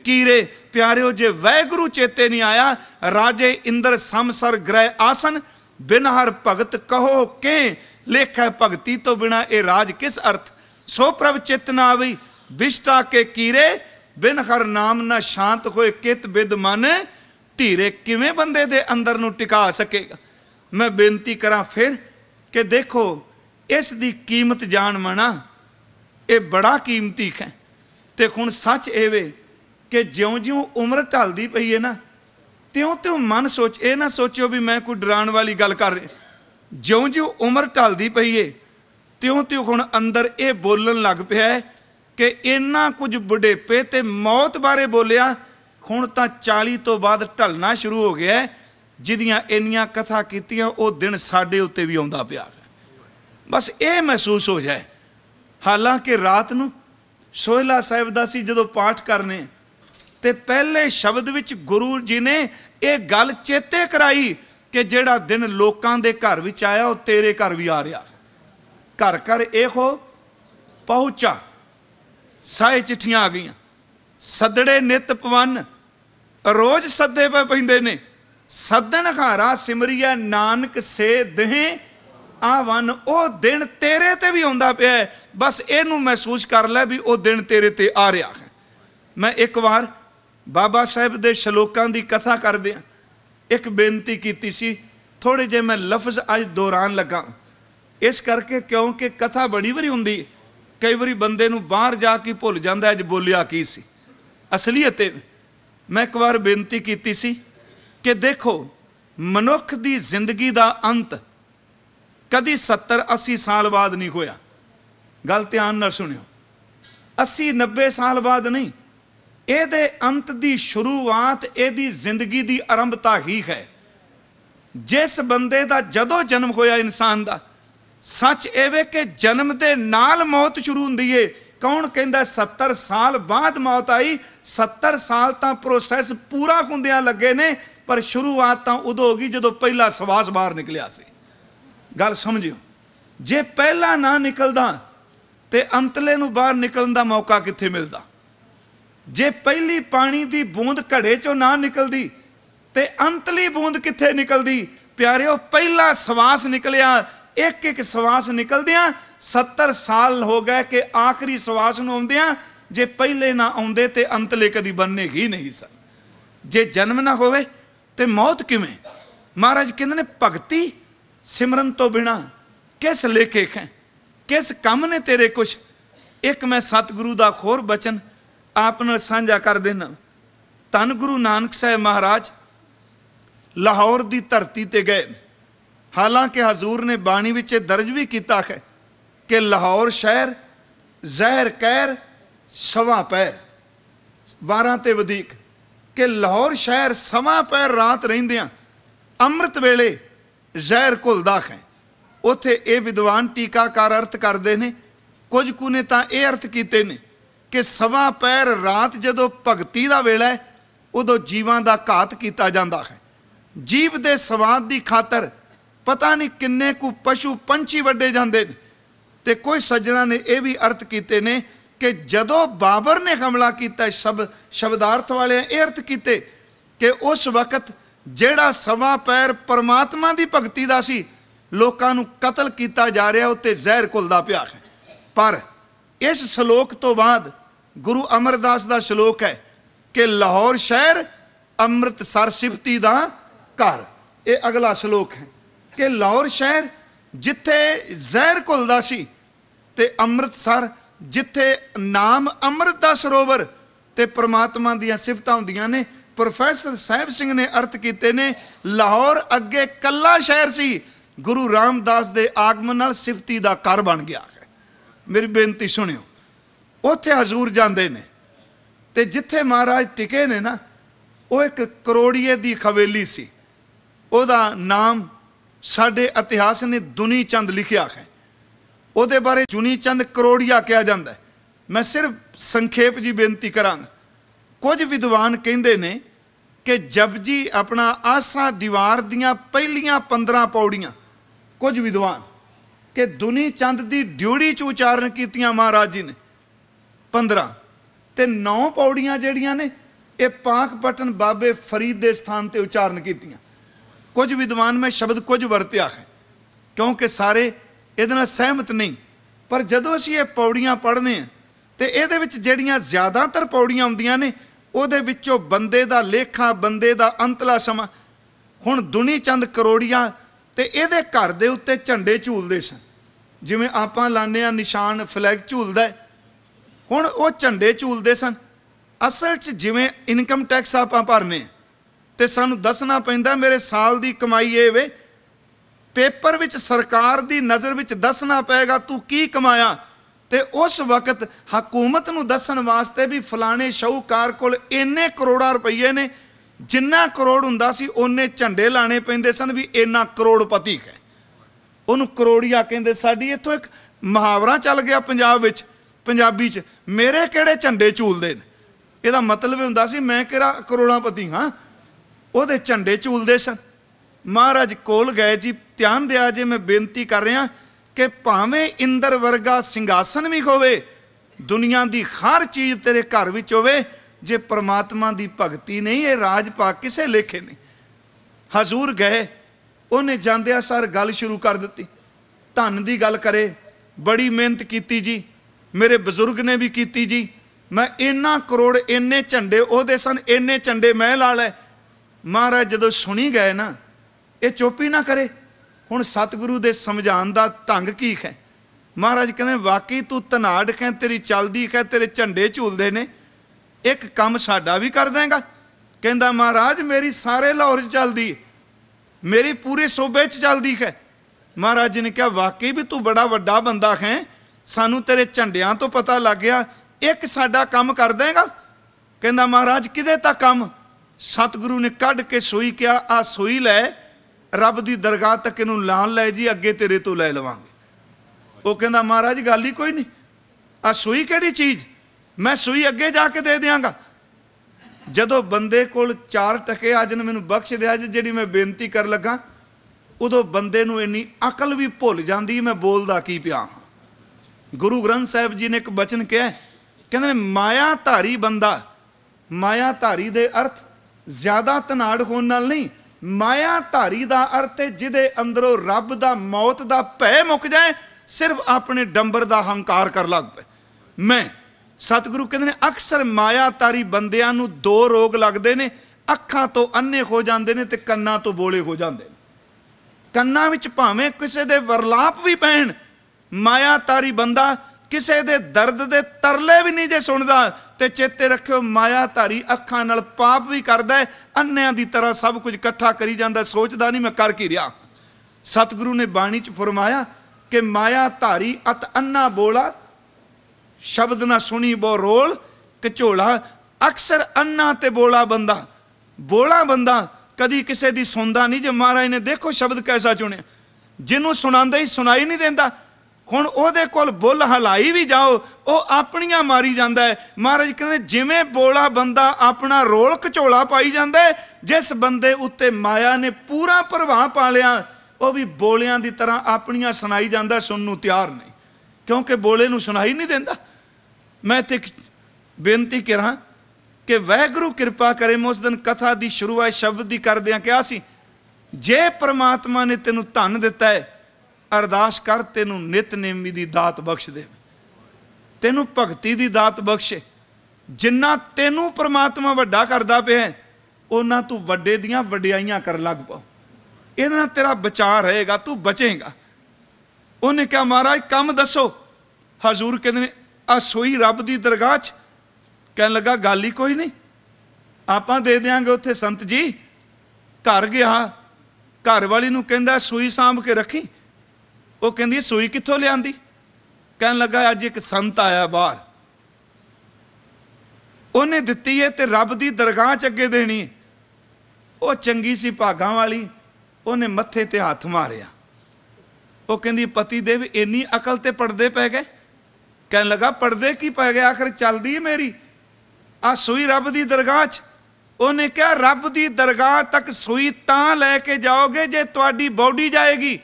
ਕੀਰੇ। ਪਿਆਰਿਓ, ਜੇ ਵਾਹਿਗੁਰੂ ਚੇਤੇ ਨਹੀਂ ਆਇਆ, ਰਾਜੇ ਇੰਦਰ ਸਮਸਰ ਗ੍ਰਹਿ ਆਸਨ। ਬਿਨ ਹਰ ਭਗਤ ਕਹੋ ਕੇ ਲੇਖੈ। ਭਗਤੀ ਤੋਂ ਬਿਨਾ ਇਹ ਰਾਜ ਕਿਸ ਅਰਥ। ਸੋ ਪ੍ਰਭ ਚਿਤ ਨਾ ਆਵੀ ਬਿਸ਼ਟਾ ਕੇ ਕੀਰੇ। ਬਿਨ ਹਰ ਨਾਮ ਨਾ ਸ਼ਾਂਤ ਹੋਏ ਕਿਤ ਬਿਦ ਮਨ ਧੀਰੇ। ਕਿਵੇਂ ਬੰਦੇ ਦੇ ਅੰਦਰ ਨੂੰ ਟਿਕਾ ਸਕੇਗਾ। ਮੈਂ ਬੇਨਤੀ ਕਰਾਂ ਫਿਰ ਕਿ ਦੇਖੋ, ਇਸ ਦੀ ਕੀਮਤ ਜਾਣ ਮਣਾ ਇਹ ਬੜਾ ਕੀਮਤੀ ਹੈ। ਤੇ ਹੁਣ ਸੱਚ ਇਹ ਵੇ ਕਿ ਜਿਉਂ-ਜਿਉਂ ਉਮਰ ਢਲਦੀ ਪਈ ਹੈ ਨਾ, ਤਿਉਂ-ਤਿਉਂ ਮਨ ਸੋਚ, ਇਹ ਨਾ ਸੋਚਿਓ ਵੀ ਮੈਂ ਕੋਈ ਡਰਾਉਣ ਵਾਲੀ ਗੱਲ ਕਰ ਰਿਹਾ। ਜਿਉਂ-ਜਿਉਂ ਉਮਰ ਢਲਦੀ ਪਈ ਹੈ, ਤਿਉਂ-ਤਿਉਂ ਹੁਣ ਅੰਦਰ ਇਹ ਬੋਲਣ ਲੱਗ ਪਿਆ ਹੈ ਕਿ ਇੰਨਾ ਕੁਝ ਬੁਢੇਪੇ ਤੇ ਮੌਤ ਬਾਰੇ ਬੋਲਿਆ, ਹੁਣ ਤਾਂ 40 ਤੋਂ ਬਾਅਦ ਢਲਣਾ ਸ਼ੁਰੂ ਹੋ ਗਿਆ। ਜਿਹਦੀਆਂ ਇੰਨੀਆਂ ਕਥਾ ਕੀਤੀਆਂ ਉਹ ਦਿਨ ਸਾਡੇ ਉੱਤੇ ਵੀ ਆਉਂਦਾ ਪਿਆ। ਬਸ ਇਹ ਮਹਿਸੂਸ ਹੋ ਜਾਏ। ਹਾਲਾਂਕਿ ਰਾਤ ਨੂੰ ਸੋਹਿਲਾ ਸਾਹਿਬ ਦਾ ਸੀ ਜਦੋਂ ਪਾਠ ਕਰਨੇ, ਤੇ ਪਹਿਲੇ ਸ਼ਬਦ ਵਿੱਚ ਗੁਰੂ ਜੀ ਨੇ ਇਹ ਗੱਲ ਚੇਤੇ ਕਰਾਈ ਕਿ ਜਿਹੜਾ ਦਿਨ ਲੋਕਾਂ ਦੇ ਘਰ ਵਿੱਚ ਆਇਆ ਉਹ ਤੇਰੇ ਘਰ ਵੀ ਆ ਰਿਹਾ। ਘਰ ਘਰ ਇਹੋ ਪਹੁੰਚਾ। ਸਾਏ ਚਿੱਠੀਆਂ ਆ ਗਈਆਂ, ਸੱਦੜੇ ਨਿਤ ਪਵਨ, ਰੋਜ਼ ਸੱਦੇ ਪੈ ਪੈਂਦੇ ਨੇ। ਸੱਦਣ ਹਾਰਾ ਸਿਮਰੀਆ ਨਾਨਕ ਸੇ ਦੇਹ ਆਵਨ। ਉਹ ਦਿਨ ਤੇਰੇ ਤੇ ਵੀ ਆਉਂਦਾ ਪਿਆ ਹੈ। ਬਸ ਇਹਨੂੰ ਮਹਿਸੂਸ ਕਰ ਲੈ ਵੀ ਉਹ ਦਿਨ ਤੇਰੇ ਤੇ ਆ ਰਿਹਾ ਹੈ। ਮੈਂ ਇੱਕ ਵਾਰ ਬਾਬਾ ਸਾਹਿਬ ਦੇ ਸ਼ਲੋਕਾਂ ਦੀ ਕਥਾ ਕਰਦਿਆਂ ਇੱਕ ਬੇਨਤੀ ਕੀਤੀ ਸੀ। ਥੋੜ੍ਹੇ ਜਿਹੇ ਮੈਂ ਲਫ਼ਜ਼ ਅੱਜ ਦੌਰਾਨ ਲੱਗਾ, ਇਸ ਕਰਕੇ ਕਿਉਂਕਿ ਕਥਾ ਬੜੀ ਵਾਰੀ ਹੁੰਦੀ, ਕਈ ਵਾਰੀ ਬੰਦੇ ਨੂੰ ਬਾਹਰ ਜਾ ਕੇ ਭੁੱਲ ਜਾਂਦਾ ਅੱਜ ਬੋਲਿਆ ਕੀ ਸੀ। ਅਸਲੀਅਤ ਮੈਂ ਇੱਕ ਵਾਰ ਬੇਨਤੀ ਕੀਤੀ ਸੀ ਕਿ ਦੇਖੋ, ਮਨੁੱਖ ਦੀ ਜ਼ਿੰਦਗੀ ਦਾ ਅੰਤ ਕਦੀ 70-80 ਸਾਲ ਬਾਅਦ ਨਹੀਂ ਹੋਇਆ। ਗੱਲ ਧਿਆਨ ਨਾਲ ਸੁਣਿਓ, 80-90 ਸਾਲ ਬਾਅਦ ਨਹੀਂ। ਇਹਦੇ ਅੰਤ ਦੀ ਸ਼ੁਰੂਆਤ ਇਹਦੀ ਜ਼ਿੰਦਗੀ ਦੀ ਆਰੰਭਤਾ ਹੀ ਹੈ। ਜਿਸ ਬੰਦੇ ਦਾ ਜਦੋਂ ਜਨਮ ਹੋਇਆ ਇਨਸਾਨ ਦਾ, ਸੱਚ ਇਹ ਵੇ ਕਿ ਜਨਮ ਦੇ ਨਾਲ ਮੌਤ ਸ਼ੁਰੂ ਹੁੰਦੀ ਏ। ਕੌਣ ਕਹਿੰਦਾ 70 ਸਾਲ ਬਾਅਦ ਮੌਤ ਆਈ? 70 ਸਾਲ ਤਾਂ ਪ੍ਰੋਸੈਸ ਪੂਰਾ ਹੁੰਦਿਆਂ ਲੱਗੇ ਨੇ, ਪਰ ਸ਼ੁਰੂਆਤ ਤਾਂ ਉਦੋਂ ਹੋ ਗਈ ਜਦੋਂ ਪਹਿਲਾ ਸਵਾਸ ਬਾਹਰ ਨਿਕਲਿਆ ਸੀ। ਗੱਲ ਸਮਝਿਓ, ਜੇ ਪਹਿਲਾ ਨਾ ਨਿਕਲਦਾ ਤੇ ਅੰਤਲੇ ਨੂੰ ਬਾਹਰ ਨਿਕਲਣ ਦਾ ਮੌਕਾ ਕਿੱਥੇ ਮਿਲਦਾ। ਜੇ ਪਹਿਲੀ ਪਾਣੀ ਦੀ ਬੂੰਦ ਘੜੇ ਚੋਂ ਨਾ ਨਿਕਲਦੀ ਤੇ ਅੰਤਲੀ ਬੂੰਦ ਕਿੱਥੇ ਨਿਕਲਦੀ। ਪਿਆਰਿਓ, ਪਹਿਲਾ ਸਵਾਸ ਨਿਕਲਿਆ, ਇੱਕ ਇੱਕ ਸਵਾਸ ਨਿਕਲਦਿਆਂ 70 ਸਾਲ ਹੋ ਗਏ ਕਿ ਆਖਰੀ ਸਵਾਸ ਨੂੰ ਆਉਂਦਿਆਂ ਜੇ ਪਹਿਲੇ ਨਾ ਆਉਂਦੇ ਤੇ ਅੰਤਲੇ ਕਦੀ ਬਣਨੇ ਹੀ ਨਹੀਂ ਸਨ। ਜੇ ਜਨਮ ਨਾ ਹੋਵੇ ਤੇ ਮੌਤ ਕਿਵੇਂ। ਮਹਾਰਾਜ ਕਹਿੰਦੇ ਨੇ ਭਗਤੀ ਸਿਮਰਨ ਤੋਂ ਬਿਨਾ ਕਿਸ ਲੇਖੇ ਹੈ, ਕਿਸ ਕੰਮ ਨੇ ਤੇਰੇ ਕੁਛ। एक मैं सतगुरु का होर बचन आप नाल साझा कर देना। धन गुरु नानक साहब महाराज लाहौर की धरती ते गए। हालांकि हजूर ने बाणी विच दर्ज भी किया है कि लाहौर शहर जहर कहर सवा पैर 12 ते वधीक, कि लाहौर शहर सवा पैर रात रहिंदियां अमृत वेले जहर घुलदा है। उत्थे ये विद्वान टीकाकार अर्थ करते हैं, कुछ कु ने तां ये अर्थ कीते ने कि सवा पैर रात जदों भगती का वेला है उदों जीवां दा घात किया जाता है। जीव दे स्वाद की खातर पता नहीं किन्ने कु पशु पंछी वड्डे जाते हैं। तो कोई सज्जना ने यह भी अर्थ किए ने कि जदों बाबर ने हमला किया, शब्दार्थ वाले ये अर्थ किए कि उस वक्त जेड़ा सवा पैर परमात्मा की भगती का सी लोकां नूं कतल किया जा रहा, उत्ते जहर घुलदा पिया है। पर इस श्लोक तो बाद गुरु अमरदास का श्लोक है कि लाहौर शहर अमृतसर सिफती का घर। ये अगला श्लोक है कि लाहौर शहर जिथे जहर घुलदा सी ते अमृतसर जिथे नाम अमृत का सरोवर ते परमात्मा दियां सिफतां हुंदियां ने। प्रोफैसर साहिब सिंह ने अर्थ किए ने लाहौर अगे कला शहर सी, गुरु रामदास के आगमन नाल सिफती का घर बन गया है। मेरी बेनती सुनियो, उत्थे हजूर जाते ने ते जिथे महाराज टिके ने ना वो एक करोड़िए की हवेली सी। उहदा नाम साडे इतिहास ने दुनी चंद लिखिया है। उहदे बारे जुनी चंद करोड़िया कहा जाता है। मैं सिर्फ संखेप जी बेनती करांगा। कुछ विद्वान कहते ने कि जपजी अपना आसा दीवार दियां पहलियां 15 पौड़ियां, कुछ विद्वान कि दुनी चंद की ड्योड़ी च उचारण कीतियां महाराज जी ने 15 ते 9 पौड़ियां जड़ियां ने ये पाक पटन बाबे फरीद के स्थान पर उचारण कीतियां। कुछ विद्वान में शब्द कुछ वरत्या है क्योंकि सारे ये सहमत नहीं, पर जदों असीं ये पौड़ियां पढ़ने हैं तो ये जड़ियाँ ज़्यादातर पौड़ियां आउंदियां ने उहदे विचों बंदे दा लेखा, बंदे दा अंतला समा। हुण दुनी चंद करोड़िया ते इहदे घर दे उत्ते झंडे झूलदे सन, जिवें आपां लाने आ निशान फ्लैग झूलदा है। हुण वो झंडे झूलदे सन। असल च जिवें इनकम टैक्स आपां भरने ते सानूं दसना पैंदा मेरे साल दी कमाई ये वे, पेपर विच सरकार दी नज़र विच दसना पेगा तू की कमाया। ते उस वक्त हकूमत नूं दसन वास्ते भी फलाने शाहूकार कोल इन्ने करोड़ा रुपये ने, जिन्ना करोड़ हुंदा सी उन्ने झंडे लाने पैंदे सन भी इन्ना करोड़पति है। उहनूं करोड़िया कहंदे। साडी इत्थों एक मुहावरा चल गया पंजाब विच, पंजाबी च, मेरे किहड़े झंडे झूलदे ने। इहदा मतलब हुंदा सी मैं किहड़ा करोड़ापति हाँ, उहदे झंडे झूलदे सन। महाराज कोल गए जी, ध्यान दिया जे मैं बेनती कर रहा कि भावें इंद्र वर्गा सिंघासन भी होवे, दुनिया की हर चीज़ तेरे घर विच होवे, जे परमात्मा की भगती नहीं ये राज पा किसे लेखे ने। हजूर गए, उन्हें जांदिया सार गल शुरू कर दी, धन की गल करे, बड़ी मेहनत की जी, मेरे बजुर्ग ने भी की जी, मैं इन्ना करोड़ इन्ने झंडे ओहदे सन, इन्ने झंडे मैं ला लै। महाराज जदों सुनी गए ना ये चुप ही ना करे। हुण सतगुरु दे समझाउण दा ढंग की है। महाराज कहते वाकई तू धनाड़ है, तेरी चलदी है, तेरे झंडे झूलते ने, एक काम साडा भी कर देगा। कहता महाराज मेरी सारे लाहौर च चलदी, मेरी पूरे सूबे च चलदी है। महाराज जी ने कहा वाकई भी तू बड़ा वड्डा बंदा है, सानू तेरे झंडियां तो पता लग गया, एक साडा काम कर देगा। कहता महाराज किदे तक काम। सतगुरु ने कढ़ के सूई किया, आ सूई लै, रब की दरगाह तक इनू लान लै जी, अगे तेरे तो लै लवांगे। वो कहता महाराज गल ही कोई नहीं, आ सूई केड़ी चीज़, मैं सूई अगे जाके दे देंगा। जदों बंदे कोल 4 टके अज ने मैनू बख्श दिया जी जिहड़ी मैं बेनती कर लगा, उदों बंदे नूं इन्नी अकल भी भुल जाती मैं बोलदा की पिया हाँ। गुरु ग्रंथ साहिब जी ने एक बचन कहा, कहते मायाधारी बंदा, मायाधारी दे अर्थ ज्यादा धनाड़ होने नाल नहीं, मायाधारी दा अर्थ है जिहदे अंदरों रब दा मौत दा भय मुक जाए, सिर्फ अपने डंबर दा हंकार कर लग पे। मैं सतगुरु कहते हैं अक्सर मायाधारी बंदियां नूं 2 रोग लगते हैं, अखां तो अन्ने हो जाते हैं ते कन्नां तो बोले हो जाते हैं। कन्नां विच भावें किसी दे वरलाप भी पैण, मायाधारी बंदा ਕਿਸੇ ਦੇ ਦਰਦ ਦੇ ਤਰਲੇ ਵੀ ਨਹੀਂ ਜੇ ਸੁਣਦਾ ਤੇ ਚੇਤੇ ਰੱਖਿਓ ਮਾਇਆਧਾਰੀ ਅੱਖਾਂ ਨਾਲ ਪਾਪ ਵੀ ਕਰਦਾ ਹੈ, ਅੰਨਿਆਂ ਦੀ ਤਰ੍ਹਾਂ ਸਭ ਕੁਝ ਇਕੱਠਾ ਕਰੀ ਜਾਂਦਾ, ਸੋਚਦਾ ਨਹੀਂ ਮੈਂ ਕਰ ਕੀ ਰਿਹਾ। ਸਤਿਗੁਰੂ ਨੇ ਬਾਣੀ 'ਚ ਫਰਮਾਇਆ ਕਿ ਮਾਇਆਧਾਰੀ ਅਤ ਅੰਨਾ ਬੋਲਾ, ਸ਼ਬਦ ਨਾ ਸੁਣੀ ਬੋ ਰੋਲ ਕਝੋਲਾ। ਅਕਸਰ ਅੰਨਾ ਤੇ ਬੋਲਾ ਬੰਦਾ ਕਦੀ ਕਿਸੇ ਦੀ ਸੁਣਦਾ ਨਹੀਂ। ਜੇ ਮਹਾਰਾਜ ਨੇ ਦੇਖੋ ਸ਼ਬਦ ਕੈਸਾ ਚੁਣਿਆ, ਜਿਹਨੂੰ ਸੁਣਾਉਂਦਾ ਹੀ ਸੁਣਾਈ ਨਹੀਂ ਦਿੰਦਾ। ਹੁਣ ਉਹਦੇ ਕੋਲ ਬੁੱਲ ਹਲਾਈ ਵੀ ਜਾਓ ਉਹ ਆਪਣੀਆਂ ਮਾਰੀ ਜਾਂਦਾ ਹੈ। ਮਹਾਰਾਜ ਕਹਿੰਦੇ ਜਿਵੇਂ ਬੋਲਾ ਬੰਦਾ ਆਪਣਾ ਰੋਲ ਘਚੋਲਾ ਪਾਈ ਜਾਂਦਾ ਹੈ, ਜਿਸ ਬੰਦੇ ਉੱਤੇ ਮਾਇਆ ਨੇ ਪੂਰਾ ਪ੍ਰਭਾਵ ਪਾ ਲਿਆ ਉਹ ਵੀ ਬੋਲਿਆਂ ਦੀ ਤਰ੍ਹਾਂ ਆਪਣੀਆਂ ਸੁਣਾਈ ਜਾਂਦਾ, ਸੁਣਨ ਨੂੰ ਤਿਆਰ ਨਹੀਂ, ਕਿਉਂਕਿ ਬੋਲੇ ਨੂੰ ਸੁਣਾਈ ਨਹੀਂ ਦਿੰਦਾ। ਮੈਂ ਤੇ ਬੇਨਤੀ ਕਰਾਂ ਕਿ ਵਾਹਿਗੁਰੂ ਕਿਰਪਾ ਕਰੇ। ਮੈਂ ਉਸ ਦਿਨ ਕਥਾ ਦੀ ਸ਼ੁਰੂਆਤ ਸ਼ਬਦ ਦੀ ਕਰਦਿਆਂ ਕਿਹਾ ਸੀ, ਜੇ ਪ੍ਰਮਾਤਮਾ ਨੇ ਤੈਨੂੰ ਧਨ ਦਿੱਤਾ ਹੈ ਅਰਦਾਸ ਕਰ ਤੈਨੂੰ ਨਿਤਨੇਮੀ ਦੀ ਦਾਤ ਬਖਸ਼ ਦੇ, ਤੈਨੂੰ ਭਗਤੀ ਦੀ ਦਾਤ ਬਖਸ਼ੇ। ਜਿੰਨਾ ਤੈਨੂੰ ਪ੍ਰਮਾਤਮਾ ਵੱਡਾ ਕਰਦਾ ਪਿਆ ਉਹਨਾਂ ਤੂੰ ਵੱਡੇ ਦੀਆਂ ਵਡਿਆਈਆਂ ਕਰਨ ਲੱਗ ਪਾ, ਇਹਦੇ ਨਾਲ ਤੇਰਾ ਬਚਾਅ ਰਹੇਗਾ, ਤੂੰ ਬਚੇਗਾ। ਉਹਨੇ ਕਿਹਾ ਮਹਾਰਾਜ ਕੰਮ ਦੱਸੋ। ਹਜ਼ੂਰ ਕਹਿੰਦੇ ਨੇ ਆ ਸੋਈ ਰੱਬ ਦੀ ਦਰਗਾਹ 'ਚ। ਕਹਿਣ ਲੱਗਾ ਗੱਲ ਹੀ ਕੋਈ ਨਹੀਂ, ਆਪਾਂ ਦੇ ਦਿਆਂਗੇ ਉੱਥੇ ਸੰਤ ਜੀ। ਘਰ ਗਿਆ, ਘਰ ਵਾਲੀ ਨੂੰ ਕਹਿੰਦਾ ਸੂਈ ਸਾਂਭ ਕੇ ਰੱਖੀ। ਉਹ ਕਹਿੰਦੀ ਸੂਈ ਕਿੱਥੋਂ ਲਿਆਂਦੀ? ਕਹਿਣ ਲੱਗਾ ਅੱਜ ਇੱਕ ਸੰਤ ਆਇਆ ਬਾਹਰ, ਉਹਨੇ ਦਿੱਤੀ ਹੈ ਤੇ ਰੱਬ ਦੀ ਦਰਗਾਹ 'ਚ ਅੱਗੇ ਦੇਣੀ ਹੈ। ਉਹ ਚੰਗੀ ਸੀ ਭਾਗਾਂ ਵਾਲੀ, ਉਹਨੇ ਮੱਥੇ ਤੇ ਹੱਥ ਮਾਰਿਆ। ਉਹ ਕਹਿੰਦੀ ਪਤੀ ਦੇਵ ਇੰਨੀ ਅਕਲ ਤੇ ਪੜਦੇ ਪੈ ਗਏ? ਕਹਿਣ ਲੱਗਾ ਪੜਦੇ ਕੀ ਪੈ ਗਏ, ਆਖਰ ਚੱਲਦੀ ਹੈ ਮੇਰੀ ਆ ਸੂਈ ਰੱਬ ਦੀ ਦਰਗਾਹ 'ਚ। ਉਹਨੇ ਕਿਹਾ ਰੱਬ ਦੀ ਦਰਗਾਹ ਤੱਕ ਸੂਈ ਤਾਂ ਲੈ ਕੇ ਜਾਓਗੇ ਜੇ ਤੁਹਾਡੀ ਬੋਡੀ ਜਾਏਗੀ,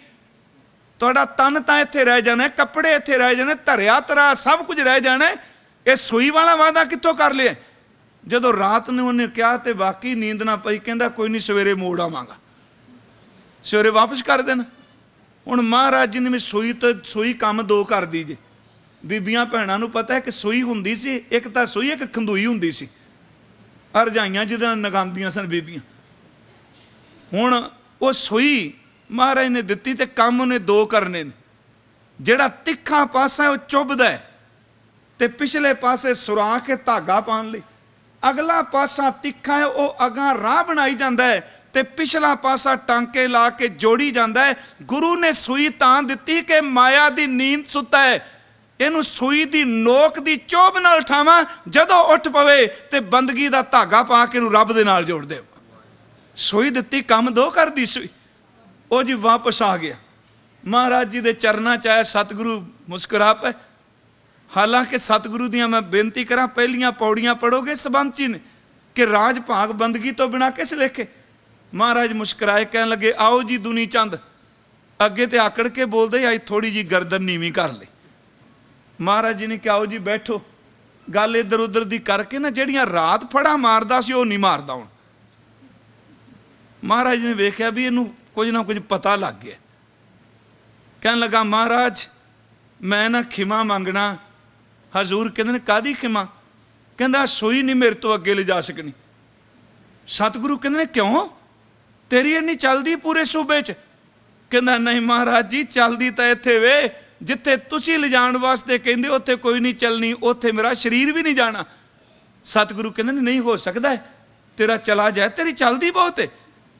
ਤੁਹਾਡਾ ਤਨ ਤਾਂ ਇੱਥੇ ਰਹਿ ਜਾਣਾ, ਕੱਪੜੇ ਇੱਥੇ ਰਹਿ ਜਾਣੇ, ਧਰਿਆ ਤਰਾ ਸਭ ਕੁਝ ਰਹਿ ਜਾਣਾ। ਇਹ ਸੂਈ ਵਾਲਾ ਵਾਅਦਾ ਕਿੱਥੋਂ ਕਰ ਲਿਆ? ਜਦੋਂ ਰਾਤ ਨੂੰ ਉਹਨੇ ਕਿਹਾ ਤੇ ਵਾਕਈ ਨੀਂਦ ਨਾ ਪਈ। ਕਹਿੰਦਾ ਕੋਈ ਨਹੀਂ ਸਵੇਰੇ ਮੋੜ ਆਵਾਂਗਾ, ਸਵੇਰੇ ਵਾਪਸ ਕਰ ਦੇਣਾ। ਹੁਣ ਮਹਾਰਾਜ ਜੀ ਨੇ ਸੂਈ ਕੰਮ ਦੋ ਕਰ ਦੀ ਜੇ। ਬੀਬੀਆਂ ਭੈਣਾਂ ਨੂੰ ਪਤਾ ਹੈ ਕਿ ਸੂਈ ਹੁੰਦੀ ਸੀ, ਇੱਕ ਤਾਂ ਸੂਈ ਇੱਕ ਖੰਦੂਈ ਹੁੰਦੀ ਸੀ, ਰਜਾਈਆਂ ਜਿਹਦੇ ਨਾਲ ਨਗਾਉਂਦੀਆਂ ਸਨ ਬੀਬੀਆਂ। ਹੁਣ ਉਹ ਸੂਈ ਮਹਾਰਾਜ ਨੇ ਦਿੱਤੀ ਤੇ ਕੰਮ ਉਹਨੇ ਦੋ ਕਰਨੇ ਨੇ। ਜਿਹੜਾ ਤਿੱਖਾ ਪਾਸਾ ਉਹ ਚੁੱਭਦਾ ਹੈ ਤੇ ਪਿਛਲੇ ਪਾਸੇ ਸੁਰਾ ਕੇ ਧਾਗਾ ਪਾਉਣ ਲਈ, ਅਗਲਾ ਪਾਸਾ ਤਿੱਖਾ ਹੈ ਉਹ ਅਗਾਂ ਰਾਹ ਬਣਾਈ ਜਾਂਦਾ ਹੈ ਤੇ ਪਿਛਲਾ ਪਾਸਾ ਟਾਂਕੇ ਲਾ ਕੇ ਜੋੜੀ ਜਾਂਦਾ ਹੈ। ਗੁਰੂ ਨੇ ਸੂਈ ਤਾਂ ਦਿੱਤੀ ਕਿ ਮਾਇਆ ਦੀ ਨੀਂਦ ਸੁੱਤਾ ਹੈ, ਇਹਨੂੰ ਸੂਈ ਦੀ ਨੋਕ ਦੀ ਚੋਭ ਨਾਲ ਉਠਾਵਾਂ, ਜਦੋਂ ਉੱਠ ਪਵੇ ਤੇ ਬੰਦਗੀ ਦਾ ਧਾਗਾ ਪਾ ਕੇ ਇਹਨੂੰ ਰੱਬ ਦੇ ਨਾਲ ਜੋੜ ਦੇ। ਸੂਈ ਦਿੱਤੀ ਕੰਮ ਦੋ ਕਰਦੀ ਸੂਈ। ਉਹ ਜੀ ਵਾਪਸ ਆ ਗਿਆ, ਮਹਾਰਾਜ ਜੀ ਦੇ ਚਰਨਾਂ 'ਚ ਆਇਆ। ਸਤਿਗੁਰੂ ਮੁਸਕਰਾ ਪਏ। ਹਾਲਾਂਕਿ ਸਤਿਗੁਰੂ ਦੀਆਂ ਮੈਂ ਬੇਨਤੀ ਕਰਾਂ ਪਹਿਲੀਆਂ ਪੌੜੀਆਂ ਪੜੋਗੇ ਸਬੰਧ 'ਚ ਨੇ ਕਿ ਰਾਜ ਭਾਗ ਬੰਦਗੀ ਤੋਂ ਬਿਨਾਂ ਕਿਸ ਲੇਖੇ। ਮਹਾਰਾਜ ਮੁਸਕਰਾਏ, ਕਹਿਣ ਲੱਗੇ ਆਓ ਜੀ ਦੁਨੀ ਚੰਦ। ਅੱਗੇ ਤੇ ਆਕੜ ਕੇ ਬੋਲਦੇ ਆਈ ਥੋੜੀ ਜੀ ਗਰਦਨ ਨੀਵੀਂ ਕਰ ਲਈ। ਮਹਾਰਾਜ ਜੀ ਨੇ ਕਿਹਾ ਆਓ ਜੀ ਬੈਠੋ। ਗੱਲ ਇੱਧਰ ਉੱਧਰ ਦੀ ਕਰਕੇ ਨਾ ਜਿਹੜੀਆਂ ਰਾਤ ਫੜਾ ਮਾਰਦਾ ਸੀ ਉਹ ਨਹੀਂ ਮਾਰਦਾ ਹੁਣ। ਮਹਾਰਾਜ ਨੇ ਵੇਖਿਆ ਵੀ ਇਹਨੂੰ ਕੁਝ ਨਾ ਕੁਝ ਪਤਾ ਲੱਗ ਗਿਆ। ਕਹਿਣ ਲੱਗਾ ਮਹਾਰਾਜ ਮੈਂ ਨਾ ਖਿਮਾ ਮੰਗਣਾ। ਹਜ਼ੂਰ ਕਹਿੰਦੇ ਨੇ ਕਾਹਦੀ ਖਿਮਾ? ਕਹਿੰਦਾ ਸੂਈ ਨਹੀਂ ਮੇਰੇ ਤੋਂ ਅੱਗੇ ਲਿਜਾ ਸਕਣੀ। ਸਤਿਗੁਰੂ ਕਹਿੰਦੇ ਨੇ ਕਿਉਂ, ਤੇਰੀ ਇੰਨੀ ਚੱਲਦੀ ਪੂਰੇ ਸੂਬੇ 'ਚ? ਕਹਿੰਦਾ ਨਹੀਂ ਮਹਾਰਾਜ ਜੀ ਚੱਲਦੀ ਤਾਂ ਇੱਥੇ ਵੇ ਜਿੱਥੇ ਤੁਸੀਂ ਲਿਜਾਣ ਵਾਸਤੇ ਕਹਿੰਦੇ ਉੱਥੇ ਕੋਈ ਨਹੀਂ ਚੱਲਣੀ, ਉੱਥੇ ਮੇਰਾ ਸਰੀਰ ਵੀ ਨਹੀਂ ਜਾਣਾ। ਸਤਿਗੁਰੂ ਕਹਿੰਦੇ ਨੇ ਨਹੀਂ ਹੋ ਸਕਦਾ ਤੇਰਾ ਚਲਾ ਜਾਏ, ਤੇਰੀ ਚੱਲਦੀ ਬਹੁਤ ਹੈ।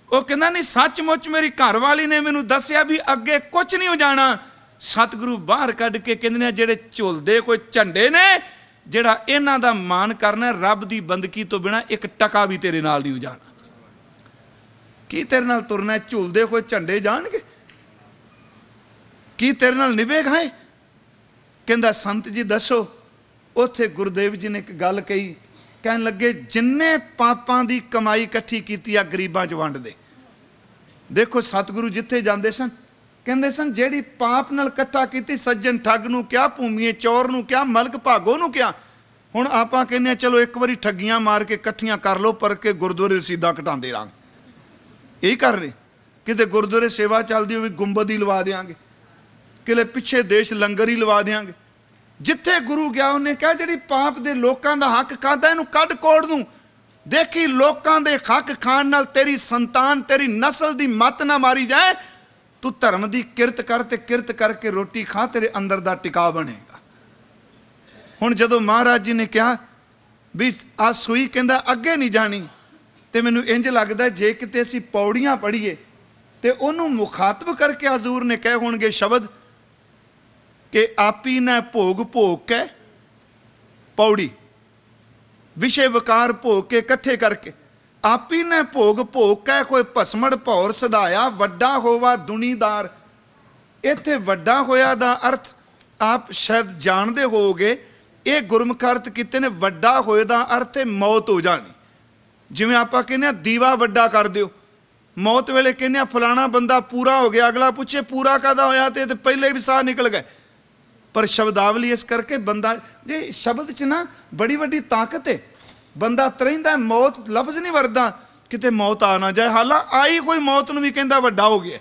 ਉਹ ਕਹਿੰਦਾ ਨਹੀਂ ਸੱਚਮੁੱਚ ਮੇਰੀ ਘਰ ਵਾਲੀ ਨੇ ਮੈਨੂੰ ਦੱਸਿਆ ਵੀ ਅੱਗੇ ਕੁਝ ਨਹੀਂ ਹੋ ਜਾਣਾ। ਸਤਿਗੁਰੂ ਬਾਹਰ ਕੱਢ ਕੇ ਕਹਿੰਦੇ ਨੇ ਜਿਹੜੇ ਝੁਲਦੇ ਕੋਈ ਝੰਡੇ ਨੇ, ਜਿਹੜਾ ਇਹਨਾਂ ਦਾ ਮਾਣ ਕਰਨਾ ਰੱਬ ਦੀ ਬੰਦਗੀ ਤੋਂ ਬਿਨਾਂ ਇੱਕ ਟਕਾ ਵੀ ਤੇਰੇ ਨਾਲ ਨਹੀਂ ਜਾਣਾ। ਕੀ ਤੇਰੇ ਨਾਲ ਤੁਰਨਾ? ਝੁਲਦੇ ਕੋਈ ਝੰਡੇ ਜਾਣਗੇ? ਕੀ ਤੇਰੇ ਨਾਲ ਨਿਭੇਗਾ? ਕਹਿੰਦਾ ਸੰਤ ਜੀ ਦੱਸੋ। ਉੱਥੇ ਗੁਰਦੇਵ ਜੀ ਨੇ ਇੱਕ ਗੱਲ ਕਹੀ, ਕਹਿਣ ਲੱਗੇ ਜਿੰਨੇ ਪਾਪਾਂ ਦੀ ਕਮਾਈ ਇਕੱਠੀ ਕੀਤੀ ਆ ਗਰੀਬਾਂ 'ਚ ਵੰਡ ਦੇ। ਦੇਖੋ ਸਤਿਗੁਰੂ ਜਿੱਥੇ ਜਾਂਦੇ ਸਨ ਕਹਿੰਦੇ ਸਨ ਜਿਹੜੀ ਪਾਪ ਨਾਲ ਇਕੱਠਾ ਕੀਤੀ, ਸੱਜਣ ਠੱਗ ਨੂੰ ਕਿਹਾ, ਭੂਮੀਏ ਚੋਰ ਨੂੰ ਕਿਹਾ, ਮਲਕ ਭਾਗੋ ਨੂੰ ਕਿਹਾ। ਹੁਣ ਆਪਾਂ ਕਹਿੰਦੇ ਹਾਂ ਚਲੋ ਇੱਕ ਵਾਰੀ ਠੱਗੀਆਂ ਮਾਰ ਕੇ ਇਕੱਠੀਆਂ ਕਰ ਲਓ, ਪਰ ਕੇ ਗੁਰਦੁਆਰੇ ਰਸੀਦਾਂ ਘਟਾਉਂਦੇ ਰਹਾਂਗੇ। ਇਹੀ ਕਰ ਰਹੇ। ਕਿਤੇ ਗੁਰਦੁਆਰੇ ਸੇਵਾ ਚੱਲਦੀ ਹੋਵੇ ਗੁੰਬਦ ਹੀ ਲਵਾ ਦਿਆਂਗੇ, ਕਿਲੇ ਪਿੱਛੇ ਦੇਸ਼ ਲੰਗਰ ਹੀ ਲਵਾ ਦਿਆਂਗੇ। ਜਿੱਥੇ ਗੁਰੂ ਗਿਆ ਉਹਨੇ ਕਿਹਾ ਜਿਹੜੀ ਪਾਪ ਦੇ ਲੋਕਾਂ ਦਾ ਹੱਕ ਖਾਦਾ ਇਹਨੂੰ ਕੱਢ ਕੋੜ ਨੂੰ। ਦੇਖੀ ਲੋਕਾਂ ਦੇ ਹੱਕ ਖਾਣ ਨਾਲ ਤੇਰੀ ਸੰਤਾਨ ਤੇਰੀ ਨਸਲ ਦੀ ਮੱਤ ਨਾ ਮਾਰੀ ਜਾਏ। ਤੂੰ ਧਰਮ ਦੀ ਕਿਰਤ ਕਰ ਤੇ ਕਿਰਤ ਕਰਕੇ ਰੋਟੀ ਖਾ, ਤੇਰੇ ਅੰਦਰ ਦਾ ਟਿਕਾ ਬਣੇਗਾ। हुण जदों महाराज जी ने कहा भी आ सूई कहंदा अगे नहीं जानी, तो मैनूं इंज लगदा जे किते असीं पौड़ियां पढ़ीए तो उन्होंने मुखातब करके हजूर ने कहे होणगे शब्द कि आपी ने भोग भोग के पौड़ी विषय विकार भोग के इकट्ठे करके आपी ने भोग भोग के कोई भसमड़ भौर सधाया वड्डा होवा दुनीदार। इत्थे वड्डा होया दा अर्थ आप शायद जानते होगे, ये गुरमुख अर्थ किते ने। वड्डा होए दा अर्थ है मौत हो जानी। जिवें आपां कहने दीवा वड्डा कर दिओ, मौत वेले कहने फलाना बंदा पूरा हो गया, अगला पूछे पूरा कादा होया तो पहले भी साह निकल गए। पर शब्दावली इस करके बंदा जे शब्द च ना बड़ी वड्डी ताकत है। बंदा तरहिंदा मौत लफ्ज़ नहीं वरदा किते मौत आ ना जाए, हालां आई कोई मौत नूं भी कहंदा वड्डा हो गया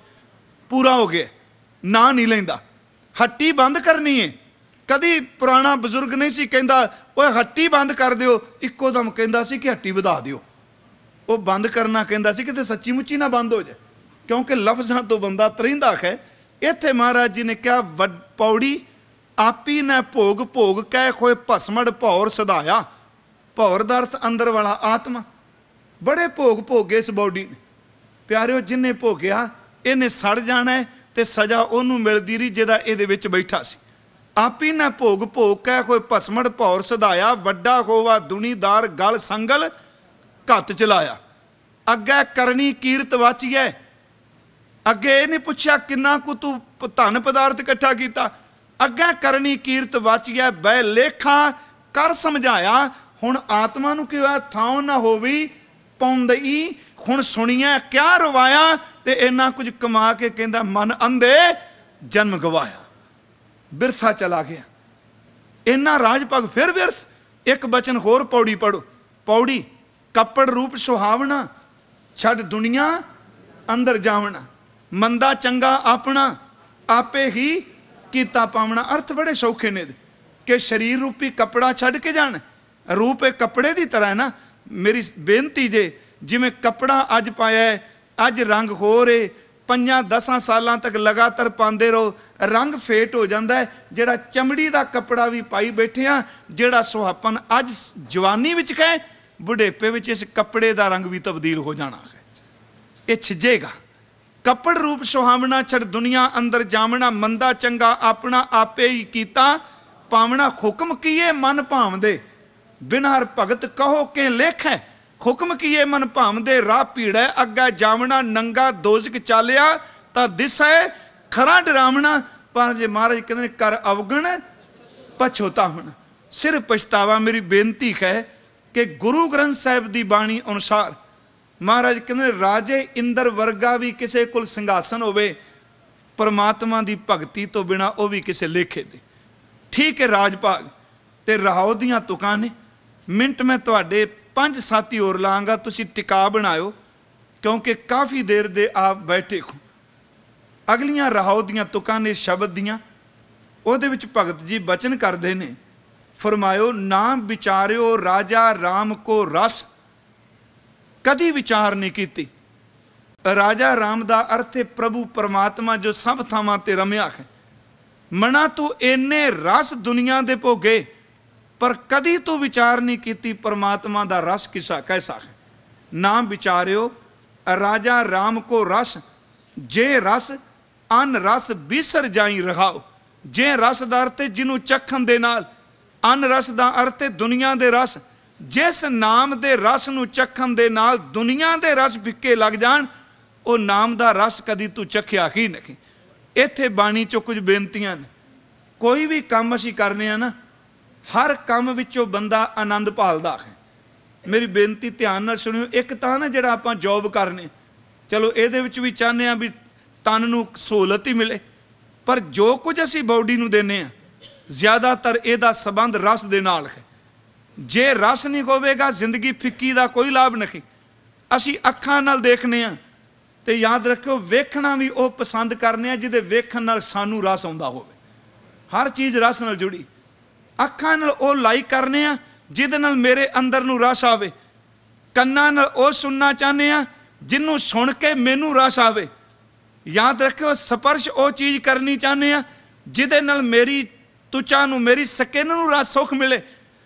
पूरा हो गया, ना नहीं लैंदा। हट्टी बंद करनी है, कदी पुराना बजुर्ग नहीं सी कहंदा ओए हट्टी बंद कर दिओ, इक्को दम कहंदा सी कि हट्टी वधा दिओ। वो बंद करना कहंदा सी किते सच्ची मुच्ची ना बंद हो जाए, क्योंकि लफ्ज़ां तो बंदा तरहिंदा है। इत्थे महाराज जी ने कहा पौड़ी आपी ने भोग भोग कह खोए भसमड़ भौर सधाया। भौर दा अर्थ अंदर वाला आत्मा। बड़े भोग भोगे इस बॉडी ने प्यारिओ, जिन्हें भोगिया इन्हें सड़ जाना है तो सज़ा उन्होंने मिलती रही जिहदा इहदे विच बैठा सी। आपी ने भोग भोग कह कोई भसमड़ भौर सधाया वड्डा होवा दुनीदार गल संगल घत चलाया। अगे करनी कीरत वाचिए, अगे ये नहीं पूछा किन्ना कु तू धन पदार्थ इकट्ठा किया, अगे करनी कीरत वाचिए बह लेखा कर समझाया। हुण आत्मा नूं कि थां ना होवी पौंदई, हुण सुनिया क्या रवाया ते इन्ना कुछ कमा के कहंदा मन अंधे जन्म गवाया, बिरथा चला गया इन्ना राजपग फिर बिरथ। एक बचन होर पौड़ी पढ़ो, पौड़ी कपड़ रूप सुहावना छड़ दुनिया अंदर जावना, मंदा चंगा अपना आपे ही कीता पावना। अर्थ बड़े सौखे ने कि शरीर रूपी कपड़ा छड़ के जाना, रूप एक कपड़े की तरह है ना। मेरी बेनती जे जिमें कपड़ा अज पाया है अज रंग हो रहे 5-10 सालों तक लगातार पाते रहो रंग फेट हो जाता है। जोड़ा चमड़ी का कपड़ा भी पाई बैठे हाँ, जोड़ा सुहापन अज जवानी विच है बुढ़ेपे विच इस कपड़े का रंग भी तब्दील हो जाना है, ये छिजेगा। कपड़ रूप सुहावना छड़ दुनिया अंदर जावना, मंदा चंगा अपना आपे ही कीता पावना। हुक्म किए मन भावदे बिना हर भगत कहो के लेख है। हुक्म किए मन भावदे राह पीड़े अग्गे जावना, नंगा दोजक चालिया तां दिस है खरा डरावना। पर जे महाराज कहते कर अवगण पछोता होना, सिर पछतावा। मेरी बेनती है कि गुरु ग्रंथ साहिब की बाणी अनुसार महाराज कहते राजे इंद्र वर्गा भी किसी कोल सिंघासन होवे, परमात्मा की भगती तो बिना वह भी किसी लेखे दे। ठीक है, राजभाग ते रहाओ दियां तुकां ने। मिनट मैं तुहाडे 5 साथी होर लाँगा, तुसीं टिका बनाओ क्योंकि काफ़ी देर दे आप बैठे हो। अगलियां रहाओ दियां तुकां ने शब्द दियां, उहदे विच भगत जी बचन करदे ने, फरमायो ना विचारियो राजा राम को रस। कदी विचार नहीं की। राजा राम का अर्थ है प्रभु परमात्मा जो सब थावां ते रमिया है। मना तू इन्ने रस दुनिया दे भोगे पर कदी तू विचार नहीं की परमात्मा का रस किसा कैसा है। ना विचारियो राजा राम को रस, जे रस अन रस बिसर जाई रहाओ। जे रस का अर्थ है जिन्हों चखन दे नाल, अन रस का अर्थ है दुनिया के रस। जिस नाम के रस नूं चखन दे नाल दुनिया के रस फिक्के लग जान, वो नाम का रस कदी तू चखिया ही नहीं। इत्थे बाणी चो कुछ बेनतियां ने। कोई भी काम असीं करने आ ना, हर काम विचों बंदा आनंद भालदा है। मेरी बेनती ध्यान नाल सुनियो। एक तां ना जिहड़ा आपां जॉब करने, चलो इहदे विच भी चाहते हैं भी तन नूं सहूलत ही मिले, पर जो कुछ असीं बॉडी नूं देने आ ज़्यादातर इहदा संबंध रस दे नाल है। जे रस नहीं होवेगा जिंदगी फिक्की का कोई लाभ नहीं। असीं अखां नाल देखने आ ते याद रखियो वेखना भी वो पसंद करने जिहदे वेखण नाल सानू रस आउंदा होवे। हर चीज़ रस नाल जुड़ी। अखां नाल वो लाइक करने आ जिहदे नाल मेरे अंदर नूं रस आवे। कन्नां नाल वो सुनना चाहते आ जिन्हों सुन के मैनू रस आवे। याद रखियो स्पर्श वो चीज़ करनी चाहते आ जिहदे नाल मेरी तुचा नूं मेरी स्किन नूं रस सुख मिले।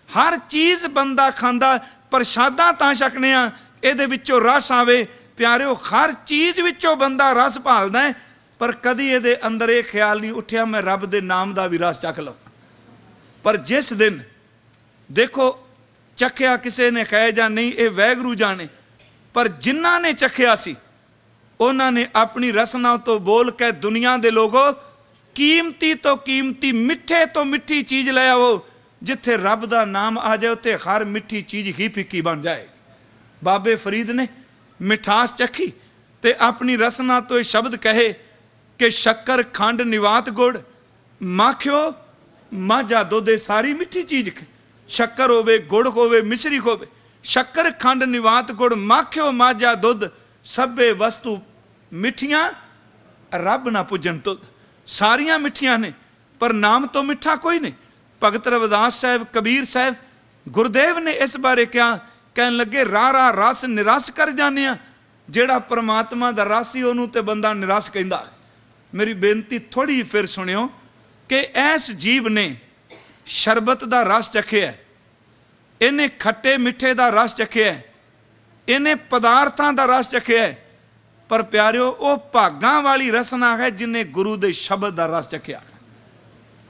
हर चीज़ बंदा खांदा, प्रशादा तां छकने आ इहदे विचों रस आवे। प्यारिओ हर चीज़ विचों बंदा रस भालदा है, पर कदी इहदे अंदर ये ख्याल नहीं उठिया मैं रब दे नाम दा भी रस चख लवां। पर जिस दिन देखो चखिया किसी ने कहे जां नहीं, ये वैगुरू जाने, पर जिन्हां ने चखिया सी उन्हां ने अपनी रसना तो बोल के दुनिया दे लोगों कीमती तो कीमती, मिठे तो मिठी चीज़ ले आओ। जिथे रब दा नाम आ जाए उत्थे हर मिठी चीज़ ही फिक्की बन जाएगी। बाबे फरीद ने मिठास चखी ते अपनी रसना तो ये शब्द कहे कि शक्कर खंड निवात गुड़, माखियो माझा दुध, सारी मिठी चीज़ शक्कर होवे, गुड़ होवे, मिश्री होवे, शक्कर खंड निवात गुड़, माखियो माझा दुध, सभे वस्तु मिठियां रब ना पुजन तुद। सारियां मिठियां ने पर नाम तो मिठा कोई नहीं। भगत रविदास साहब, कबीर साहब, गुरुदेव ने इस बारे क्या कहन लगे, रारा रस निरस कर जाने आ, जेड़ा परमात्मा दा रस ही ओनू ते बंदा निरस कहंदा। मेरी बेनती थोड़ी फिर सुनियो कि ऐस जीव ने शरबत दा रस चखिया, इन्हें खट्टे मिठे दा रस चखिया, इन्हें पदार्थां दा रस चखिया, पर प्यारिओ वो भागां वाली रसना है जिन्हें गुरु दे शब्द दा रस चखिया।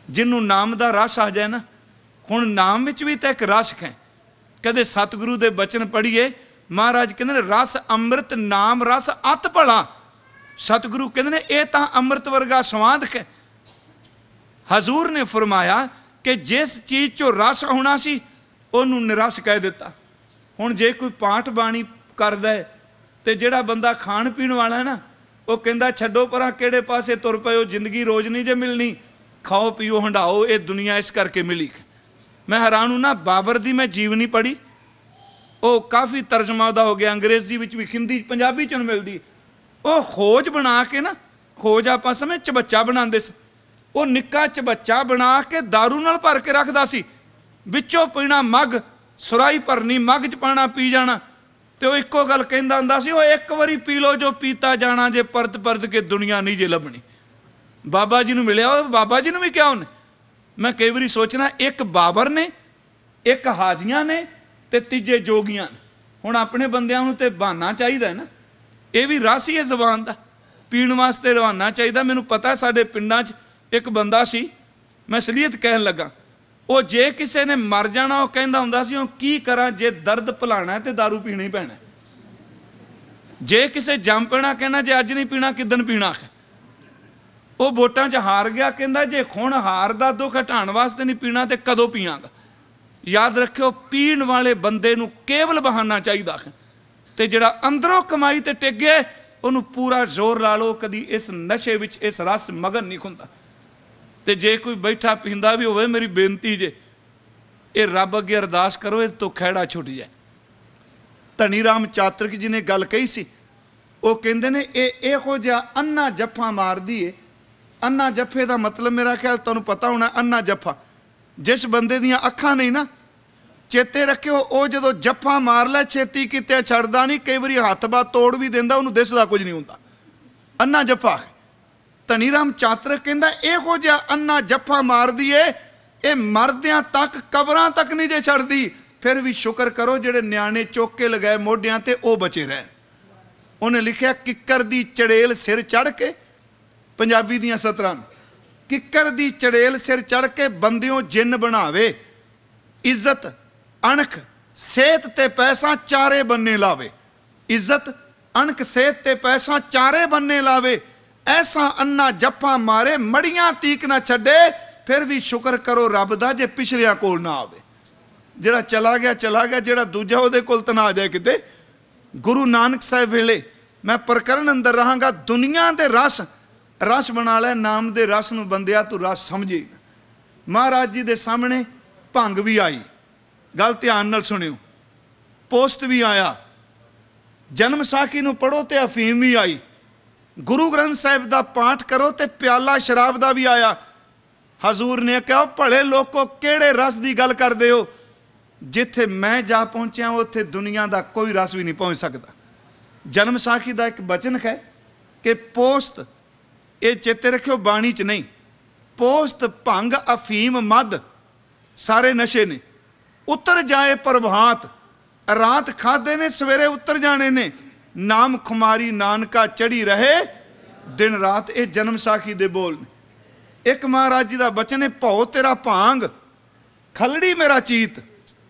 जिन्हों नाम दा रस आ जाए ना, हुण नाम विच भी तो एक रस है। कदे सतगुरु दे बचन पढ़िए, महाराज कहते रस अमृत नाम रस अत भला। सतगुरु कहते ये तो अमृत वर्गा स्वाद है। हजूर ने फरमाया कि जिस चीज़ चो रस होना सी उन्होंने निरस कह दिता। हुण जे कोई पाठ बाणी करदा है तो जिहड़ा बंदा खाण पीण वाला है ना, वो कहंदा छड्डो परां किहड़े पासे तुर पए, जिंदगी रोज़ नहीं जे मिलनी, खाओ पीओ हंडाओ, ये दुनिया इस करके मिली। मैं हैरान हूं ना, बाबर दी मैं जीवनी पढ़ी, वो काफ़ी तर्जमा उहदा हो गया, अंग्रेजी विच भी, हिंदी पंजाबी च मिलदी। वो खोज बना के ना, खोज आपां समय चबच्चा बनांदे सी, वो निक्का चबच्चा बना के दारू नाल भर के रखदा सी, विचों पीना मग, सुराई भरनी मग च पाना पी जाना। तो वो इक्को गल कहंदा हुंदा सी, वो एक वारी पी लो जो पीता जाना, जे परत परत के दुनिया नहीं जे लभनी। बाबा जी नूं मिलिया, बाबा जी नूं भी क्या उन्हें, मैं कई बारी सोचना एक बाबर ने, एक हाजियां ने, ते तीजे जोगियां ने। हुण अपने बंदियां नूं ते बहाना चाहिदा है ना, ये भी रस ही है जबान दा, पीण वास्ते रवाना चाहिदा। मैनूं पता है साडे पिंडां च एक बंदा सी, मैं असलीयत कहन लगा, वो जे किसी ने मर जाना वो कहंदा हुंदा सी, वो की करा जे दर्द भुलाना है तो दारू पीना ही पैना। जे किसे जम पैना कहना जे अज नहीं पीना किदन पीना है। वो वोटां च हार गया, कहंदा जे हुण हार दा दुख हटाउण वास्ते नहीं पीना तो कदों पीआंगा। याद रखियो पीण वाले बंदे नूं केवल बहाना चाहिदा है, ते जिहड़ा अंदरों कमाई ते टिक गया उहनूं पूरा जोर ला लो, कदी इस नशे विच इस रस मगन नहीं हुंदा। ते जे कोई बैठा पींदा भी होवे, मेरी बेनती जे ये रब अगे अरदास करो ये तो खैड़ा छुट जाए। धनी राम चातरिक जी ने गल कही सी, वो कहंदे ने इहो जिहा अन्ना जफ्फा मारदी है। अन्ना जफ्फे का मतलब मेरा ख्याल तुहानूं पता होना, अन्ना जफ्फा जिस बंदे दियां अखां नहीं ना, चेते रखियो वो जदों जफ्फा मार लै छेती किते छड़दा नहीं, कई बारी हत्थ बात तोड़ भी दिंदा, उहनूं दिसदा कुछ नहीं हुंदा। अन्ना जफ्फा धनी राम चातरिक कहंदा इहो जिहा अन्ना जफ्फा मारदी है, ये मरदियां तक कबरां तक नहीं जे छड़दी। फिर भी शुक्र करो जिहड़े न्याणे चुक के लगाए मोढियां ते वो बचे रहन। उन्हें लिखिया किक्कर दी चड़ेल सिर चढ़ के, पंजाबी दियां सतरां, किक्कर दी चड़ेल सिर चढ़ के बंदियों जिन बनावे, इज्जत अणख सेहत ते पैसा चारे बन्ने लावे। इज्जत अणख सेहत ते पैसा चारे बन्ने लावे, ऐसा अन्ना जफ्फा मारे मड़ियां तीक ना छड्डे। फिर भी शुक्र करो रब दा जे पिछलियां कोल ना आवे। जिहड़ा चला गया, जिहड़ा दूजा उहदे कोल ता ना आ जाए किते। गुरु नानक साहिब वेले मैं प्रकरण अंदर रहांगा, दुनिया दे रस रस बना लै, नाम दे रस नूं बंदिया तू रस समझी। महाराज जी दे सामने भंग भी आई, गल ध्यान नाल सुनियो, पोस्त भी आया, जन्म साखी नूं पढ़ो ते अफीम भी आई, गुरु ग्रंथ साहिब दा पाठ करो ते प्याला शराब दा भी आया। हजूर ने कहा भले लोगों केड़े रस की गल करदे हो, जिथे मैं जा पहुंचा उत्थे दुनिया का कोई रस भी नहीं पहुंच सकता। जन्म साखी का एक बचन है कि पोस्त, ये चेते रखियो बाणी च नहीं, पोस्त भंग अफीम मद सारे नशे ने। उतर जाए प्रभात, रात खादे ने सवेरे उतर जाने ने। नाम खुमारी नानका चढ़ी रहे दिन रात। ये जन्म साखी दे बोल ने। एक महाराज जी का बचन है, भौ तेरा भांग खलड़ी मेरा चीत,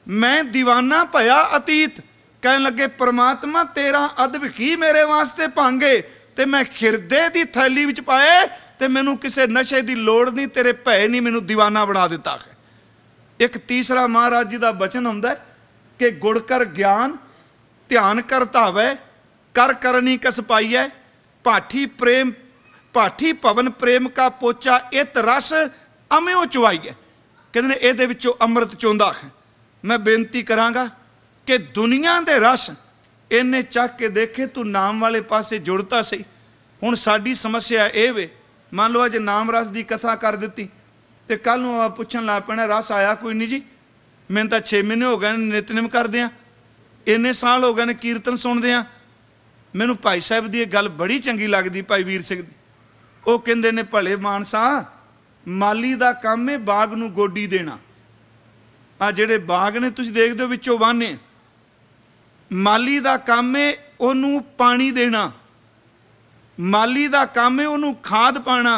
मैं दीवाना भया अतीत। कहन लगे परमात्मा तेरा अदब की मेरे वास्ते भांगे, ते मैं खिरदे दी थैली विच पाए, ते मैनू किसी नशे की लोड़ नहीं, तेरे भय नहीं मैनू दीवाना बना दिता है। एक तीसरा महाराज जी का बचन आउंदा है कि गुड़ कर ज्ञान ध्यान कर धावै, कर करनी कस पाइयै। पाठी प्रेम पाठी पवन प्रेम का पोचा इत रस अम्यो चुवाइए। कहते ने इहदे विचों अमृत चोंदा है। मैं बेनती करांगा कि दुनिया दे रस इन्ने चक के देखे, तू नाम वाले पासे जुड़ता सही। हुण साडी समस्या ये वे, मान लो अज नाम रस की कथा कर दी तो कल नूं पुछण लग पैना रस आया कोई नहीं जी। मैंने तो 6 महीने हो गए नितनेम करदियां, इन्ने साल हो गए ने कीर्तन सुनदियां। मैनू भाई साहब की गल बड़ी चंगी लगती, भाई वीर सिंह दी। वो कहंदे ने भले मानसा माली का काम है बाग नूं गोडी देना। आ जिहड़े बाग ने तुसीं देखदे हो विचों वाहने, माली का काम है उहनूं पानी देना, माली का काम है उहनूं खाद पाना,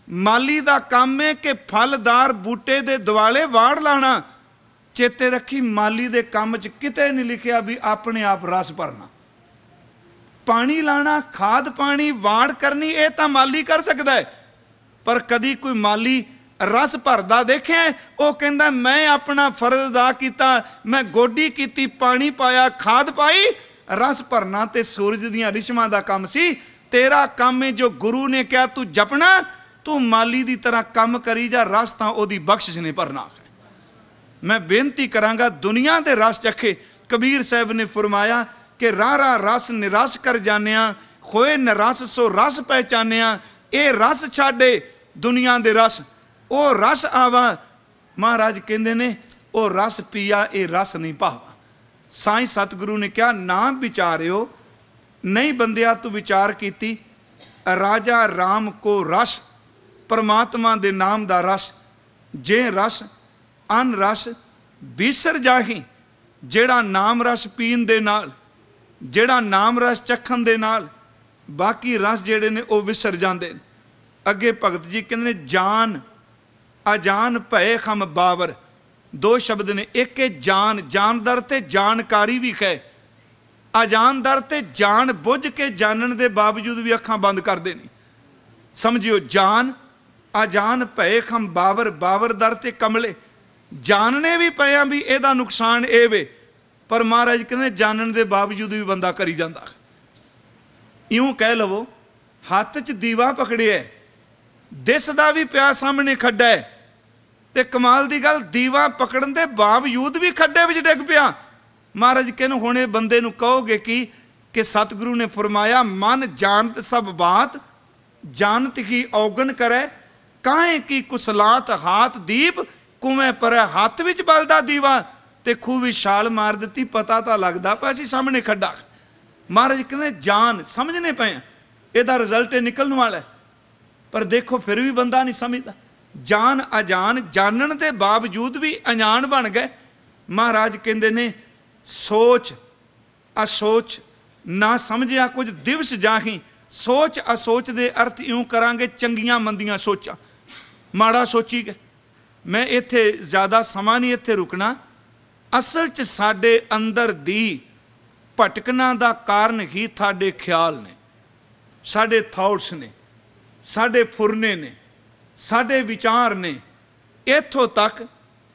माली का काम है कि फलदार बूटे दे दुआले वाड़ लाना। चेते रखी माली दे काम च किते नहीं लिखिया भी अपने आप रस भरना। पानी लाना, खाद पानी, वाड़ करनी, ये तो माली कर सकता है, पर कदी कोई माली रस भरदा देखिया? वो कहता मैं अपना फर्ज अदा किया, मैं गोडी की, पानी पाया, खाद पाई। रस भरना तो सूरज दियां रिश्मां दा काम सी। तेरा काम है जो गुरु ने कहा तू जपना, तू माली की तरह काम करी जा, रस तो ओदी बख्शिश ने भरना। मैं बेनती करांगा दुनिया के रस चखे। कबीर साहब ने फरमाया कि रारा रस निरस कर जानिया, खोए निरस सो रस पहचानिया। ये रस छाड़े दुनिया के रस, वो रस आवा। महाराज कहते ने वो रस पिया, ये रस नहीं भावा। साईं सतगुरु ने कहा ना विचारियो, नहीं बंदिया तू विचार कीती। राजा राम को रस परमात्मा दे नाम दा रस, जे रस अन रस बिसर जाही। जेड़ा नाम रस पीन दे नाल, जेड़ा नाम रस चखन दे नाल बाकी रस जेड़े ने वो विसर जाते। अगे भगत जी कहते ने जान अजान भय खम बावर। 2 शब्द ने, एक है जान, जानदार ते जानकारी भी है। अजानदार ते जान बुझ के जानन दे बावजूद भी अखां बंद कर देनी। समझियो जान अजान भय खम बावर, बावर दर ते कमले। जानने भी पिया भी एदा नुकसान ए वे, पर महाराज कहते जानन दे बावजूद भी बंदा करी जाता। यूं कह लवो हाथ च दीवा पकड़िया, दिसदा भी पिया सामने खड्डा है, ते कमाल दी गल दीवा पकड़न दे बावजूद भी खड्डे विच डिग पिया। महाराज कहने हुणे बंदे नूं कहोगे कि सतगुरु ने फरमाया मन जानत सब बात, जानत ही औगन करे। काहे की कुसलात हाथ दीप, कुएं पर हाथ विच बलदा दीवा। ते खूह भी छाल मार दी, पता तो लगता पिया सी सामने खड्डा। महाराज कहते जान समझने पे यदा रिजल्ट निकलने वाला है, पर देखो फिर भी बंदा नहीं समझता। जान अजान जानन के बावजूद भी अजान बन गए। महाराज कहते ने सोच असोच ना समझिया कुछ दिवस जाही। सोच असोच दे अर्थ यूं करांगे चंगियां मंदियां सोचा, माड़ा सोची गए। मैं इत्थे ज़्यादा समा नहीं इत्थे रुकना। असल च साडे अंदर दी भटकना दा कारण ही थाडे ख्याल ने, साडे थॉट्स ने, साडे फुरने ने, साडे विचार ने। इत्थों तक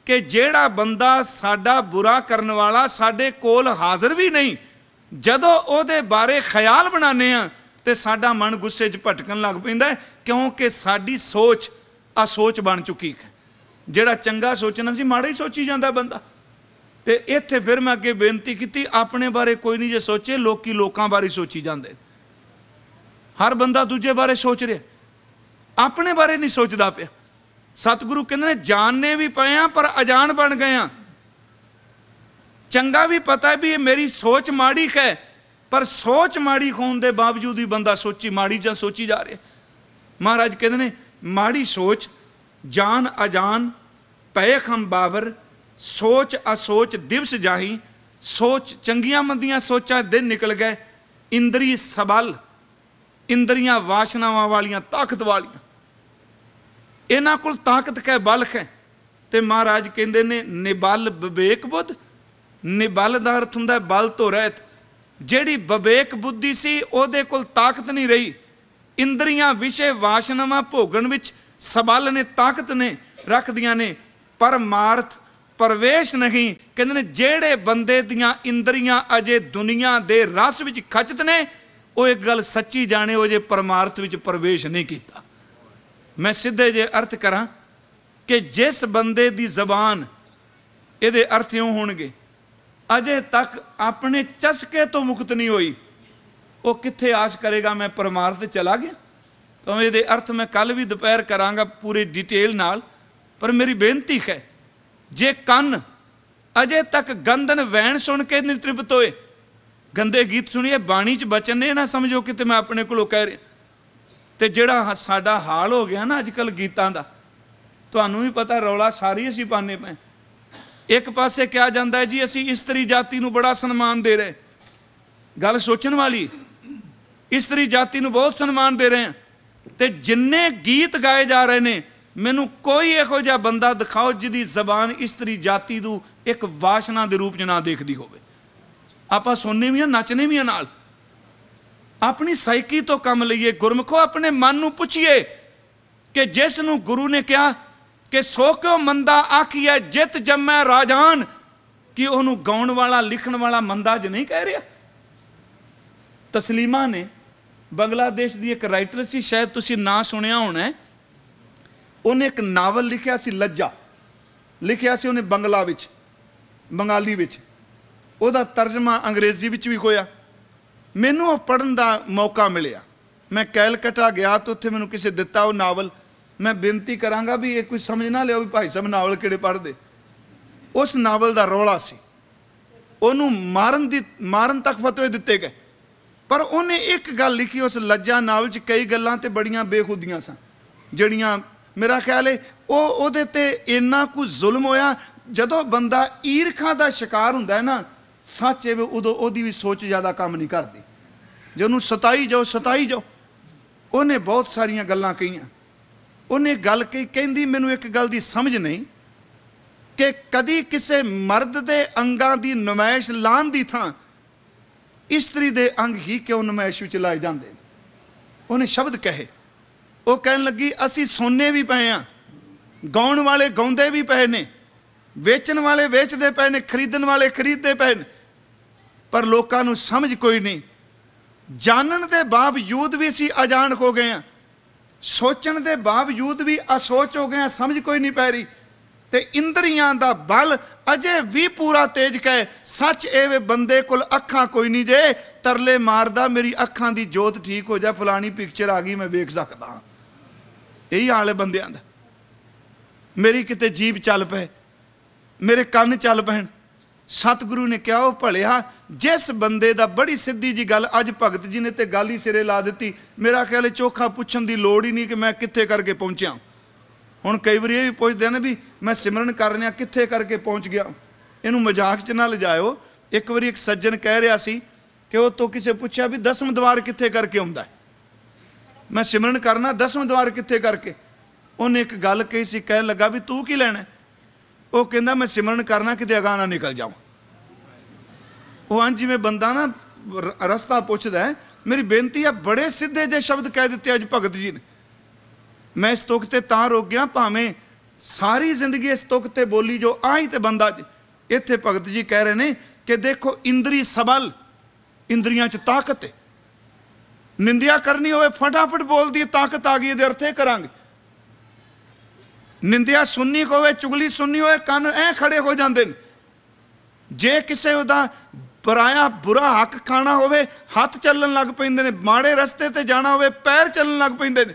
कि जेड़ा बंदा साडा बुरा करने वाला साडे कोल हाज़र भी नहीं, जदों ओहदे बारे ख्याल बनाने आ ते साडा मन गुस्से च भटकन लग पैंदा है, क्योंकि साडी सोच असोच बन चुकी है। जेड़ा चंगा सोचना सी माड़ा ही सोची जाता बंदा। तो इत्थे फिर मैं अगे बेनती की अपने बारे कोई नहीं जे सोचे, लोकी लोकां बारे सोची जाते। हर बंदा दूजे बारे सोच रहा, अपने बारे नहीं सोचता पिया। सतगुरु कहते हैं जानने भी पे हैं पर अजान बन गए हैं। चंगा भी पता है भी ये मेरी सोच माड़ी है, पर सोच माड़ी होने के बावजूद भी बंदा सोची माड़ी जा सोची जा रहा। महाराज कहते हैं माड़ी सोच जान अजान पए खम बाबर, सोच असोच दिवस जाही। सोच चंगियां मंदियां सोचा दिन निकल गए। इंद्री सबल, इंद्रियां वासनावां वालियां ताकत वालियां, इन्हां कोल ताकत कै बल है। तो महाराज कहते ने निबल विवेक बुद्ध। निबल का अर्थ हुंदा बल तो रहत। जिहड़ी विवेक बुद्धि सी उहदे कोल ताकत नहीं रही। इंद्रियां विषय वासनावां भोगण विच सबल ने, ताकत ने, रखदियां ने, परमार्थ प्रवेश नहीं। कहते ने जेड़े बंदे दियां इंद्रियां अजे दुनिया दे रस विच खचत ने, वो एक गल सच्ची जाने वो जे परमार्थ विच प्रवेश नहीं किया। मैं सीधे जे अर्थ करा कि जिस बंदे दी जबान, ये अर्थ यूं होणगे, अजे तक अपने चस्के तो मुक्त नहीं हुई, वो कित्थे आस करेगा मैं परमार्थ चला गया। तो ये अर्थ मैं कल भी दोपहर करांगा पूरे डिटेल नाल। पर मेरी बेनती है, जे कन अजे तक गंदन वैन सुन के नहीं तृप्त होए, गंदे गीत सुनिए, बाणी च बचन ने, ना समझो कि मैं अपने को कह रहा। तो जोड़ा साडा हाल हो गया ना अजकल गीतां दा, तुहानूं भी पता रौला सारी असीं पाने पे। एक पासे क्या जाता है जी, असीं इस्तरी जाति नूं बड़ा सन्मान दे रहे। गल सोचण वाली, इस्तरी जाति नूं बहुत सन्मान दे रहे हैं। तो जिन्ने गीत गाए जा रहे हैं, मैनू कोई इहो जिहा बंदा दिखाओ जिहदी जबान इस्तरी जाति नूं एक वासना के रूप च ना देखदी होवे। आपां सुनने भी हैं, नचने भी हैं नाल। अपनी साइकी तो कम लईए। गुरमुखो अपने मन नूं पुछिए कि जिस नूं गुरु ने कहा कि सो क्यों मंदा आखिए जित जम्मै राजान, कि उन्होंने गाउण वाला लिखण वाला मंदा ज नहीं कह रहा। तस्लीमा ने बांग्लादेश की एक राइटर सी, शायद तुसीं ना सुनिया होना है। उन्हें एक नावल लिखिया सी, लज्जा लिखिया सी उन्हें बंगला विच, बंगाली विच। उहदा तर्जमा अंग्रेजी विच भी होया। मैनू पढ़न का मौका मिलिया। मैं कैलकटा गया तो उत्थे मैनू किसी दिता वो नावल। मैं बेनती करांगा भी ये कोई समझ ना लिया भी भाई साहब नावल किहड़े पढ़दे। उस नावल का रौला सी, उन्हों मारन तक फतवे दिते गए। पर उन्हें एक गल लिखी उस लज्जा नावल च, कई गल्लां ते बड़ियां बेखुदियां सन जड़ियां मेरा ख्याल है उहदे ते इन्ना कुछ जुल्म होया। जदों बंदा ईरखा का शिकार हुंदा है ना, सच है उदों उहदी भी सोच ज़्यादा काम नहीं करती। जे उन्होंने सताई जाओ। उन्हें बहुत सारियां गल्लां कहियां। उन्हें गल कही, कहंदी मैनूं एक गल दी समझ नहीं कि कदी किसी मर्द के अंगां की नुमाइश लाण की थां इस्तरी दे अंग ही क्यों नुमाइश विच लाए जांदे। उन्हें शब्द कहे, वो कहन लगी असी सुनने भी पे हाँ, गाउण वाले गाउंदे भी पे ने, वेचण वाले वेचते पे ने, खरीदण वाले खरीदते पे ने, पर लोकां नूं समझ कोई नहीं। जानण दे बावजूद भी असी अजान हो गए हैं, सोचण दे बावजूद भी असोच हो गए हैं, समझ कोई नहीं पै रही। ते इंद्रियां दा बल अजे भी पूरा तेज कहे। सच एवे बंदे कोल अखां कोई नहीं जे, तरले मारदा मेरी अखां दी जोत ठीक हो जाए, फलानी पिक्चर आ गई मैं वेख सकदा हाँ। यही हाल है बंदियां दा। मेरी किते जीभ चल पे, मेरे कन्न चल पैण। सतगुरु ने कहा वो भलिया जिस बंदे दा, बड़ी सीधी जी गल अज भगत जी ने तो गल ही सिरे ला दी। मेरा ख्याल चोखा पुछण की लोड़ ही नहीं कि मैं कित्थे करके पहुँचा। हुण कई बार ये भी पुछते हैं भी मैं सिमरन कर रहा कित्थे करके पहुँच गया। इनू मजाक च ना लिजाओ। एक बार एक सज्जन कह रहा सी कि वो तो किसी पूछा भी 10वें द्वार कित्थे करके आउंदा है। मैं सिमरन करना 10वें द्वार कित्थे करके। उन्हें एक गल कही सी, कह लगा भी तू की लैना। वो कहता मैं सिमरन करना किते अगाह ना निकल जाऊँ। वो हाँ जिमें बंदा ना रस्ता पुछदा है। मेरी बेनती है, बड़े सीधे जे शब्द कह दिते अज भगत जी ने। मैं इस तुक ते तां रोक गया, भावें सारी जिंदगी इस तुक ते बोली जो आई तो बंदा। इत्थे भगत जी कह रहे हैं कि देखो इंद्री सबल, इंद्रियां च ताकत है। निंदिया करनी होवे फटाफट बोल दी, ताकत आ गई, ये अर्थ करांगे। निंदिया सुननी होवे, चुगली सुननी होवे, कन ऐ खड़े हो जाते हैं। जे किसी उदा पराया बुरा हक खाना होवे, हथ चलन लग पैंदे ने। माड़े रस्ते ते जाना होवे, पैर चलन लग पैंदे ने।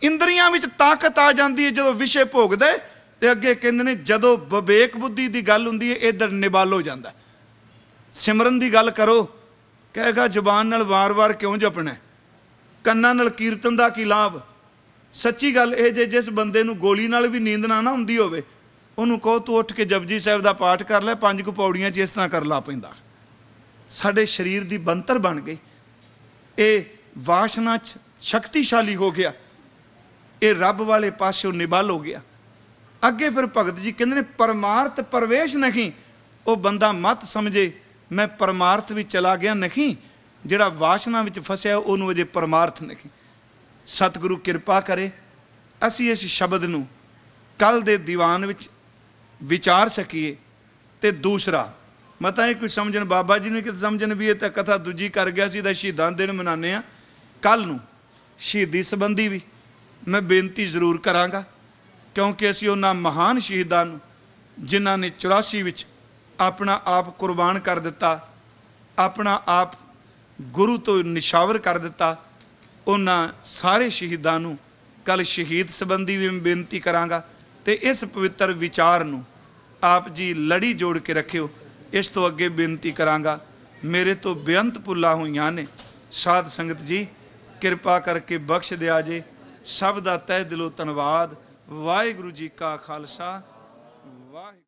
इंद्रियां विच ताकत आ जाती है जो विषय भोगदे। ते अगे कहंदे ने जदों विवेक बुद्धि की गल हुंदी है, इधर निबल हो जाता। सिमरन की गल करो, कहेगा जुबान नाल वार वार क्यों जपना, कन्नां नाल कीर्तन का की लाभ, सच्ची गल ये जे जिस बंदे नूं गोली नाल भी नींद ना आउंदी होवे उहनूं कहो तू उठ के जपजी साहिब दा पाठ कर लै, 5 कुछ पौड़ियां च इस तरह कर ला पैंदा। साडे शरीर दी बनतर बन गई, ये वासना च शक्तिशाली हो गया, ये रब वाले पासों निबल हो गया। अगे फिर भगत जी कहते हैं परमार्थ प्रवेश नहीं, वो बंदा मत समझे मैं परमार्थ भी चला गया नहीं, जिहड़ा वासना विच फसिया उहनूं अजे परमार्थ नहीं। सतगुरु किरपा करे असी इस शब्द नूं कल दे दीवान विच विचार सकीए। ते दूसरा मता कोई समझन बाबा जी ने कि समझन भी ये तो कथा दूजी कर गया सी, शहीदां दिन मनाने आ। कल नूं शहीदी संबंधी भी मैं बेनती जरूर करांगा, क्योंकि असी उन्हां महान शहीदां नूं जिन्हां ने 84 विच अपना आप कुर्बान कर दिता, अपना आप गुरु तो निशावर कर दिता, उन्हां सारे शहीदां नूं कल शहीद संबंधी भी मैं बेनती करांगा। ते इस पवित्र विचार नूं आप जी लड़ी जोड़ के रखियो। इस तो अगे बेनती करांगा, मेरे तो बेअंत भुल्लां होईयां ने, साध संगत जी किरपा करके बख्श दिया जे। सब दा तह दिलों धन्नवाद। वाहिगुरू जी का खालसा वाहिगुरू।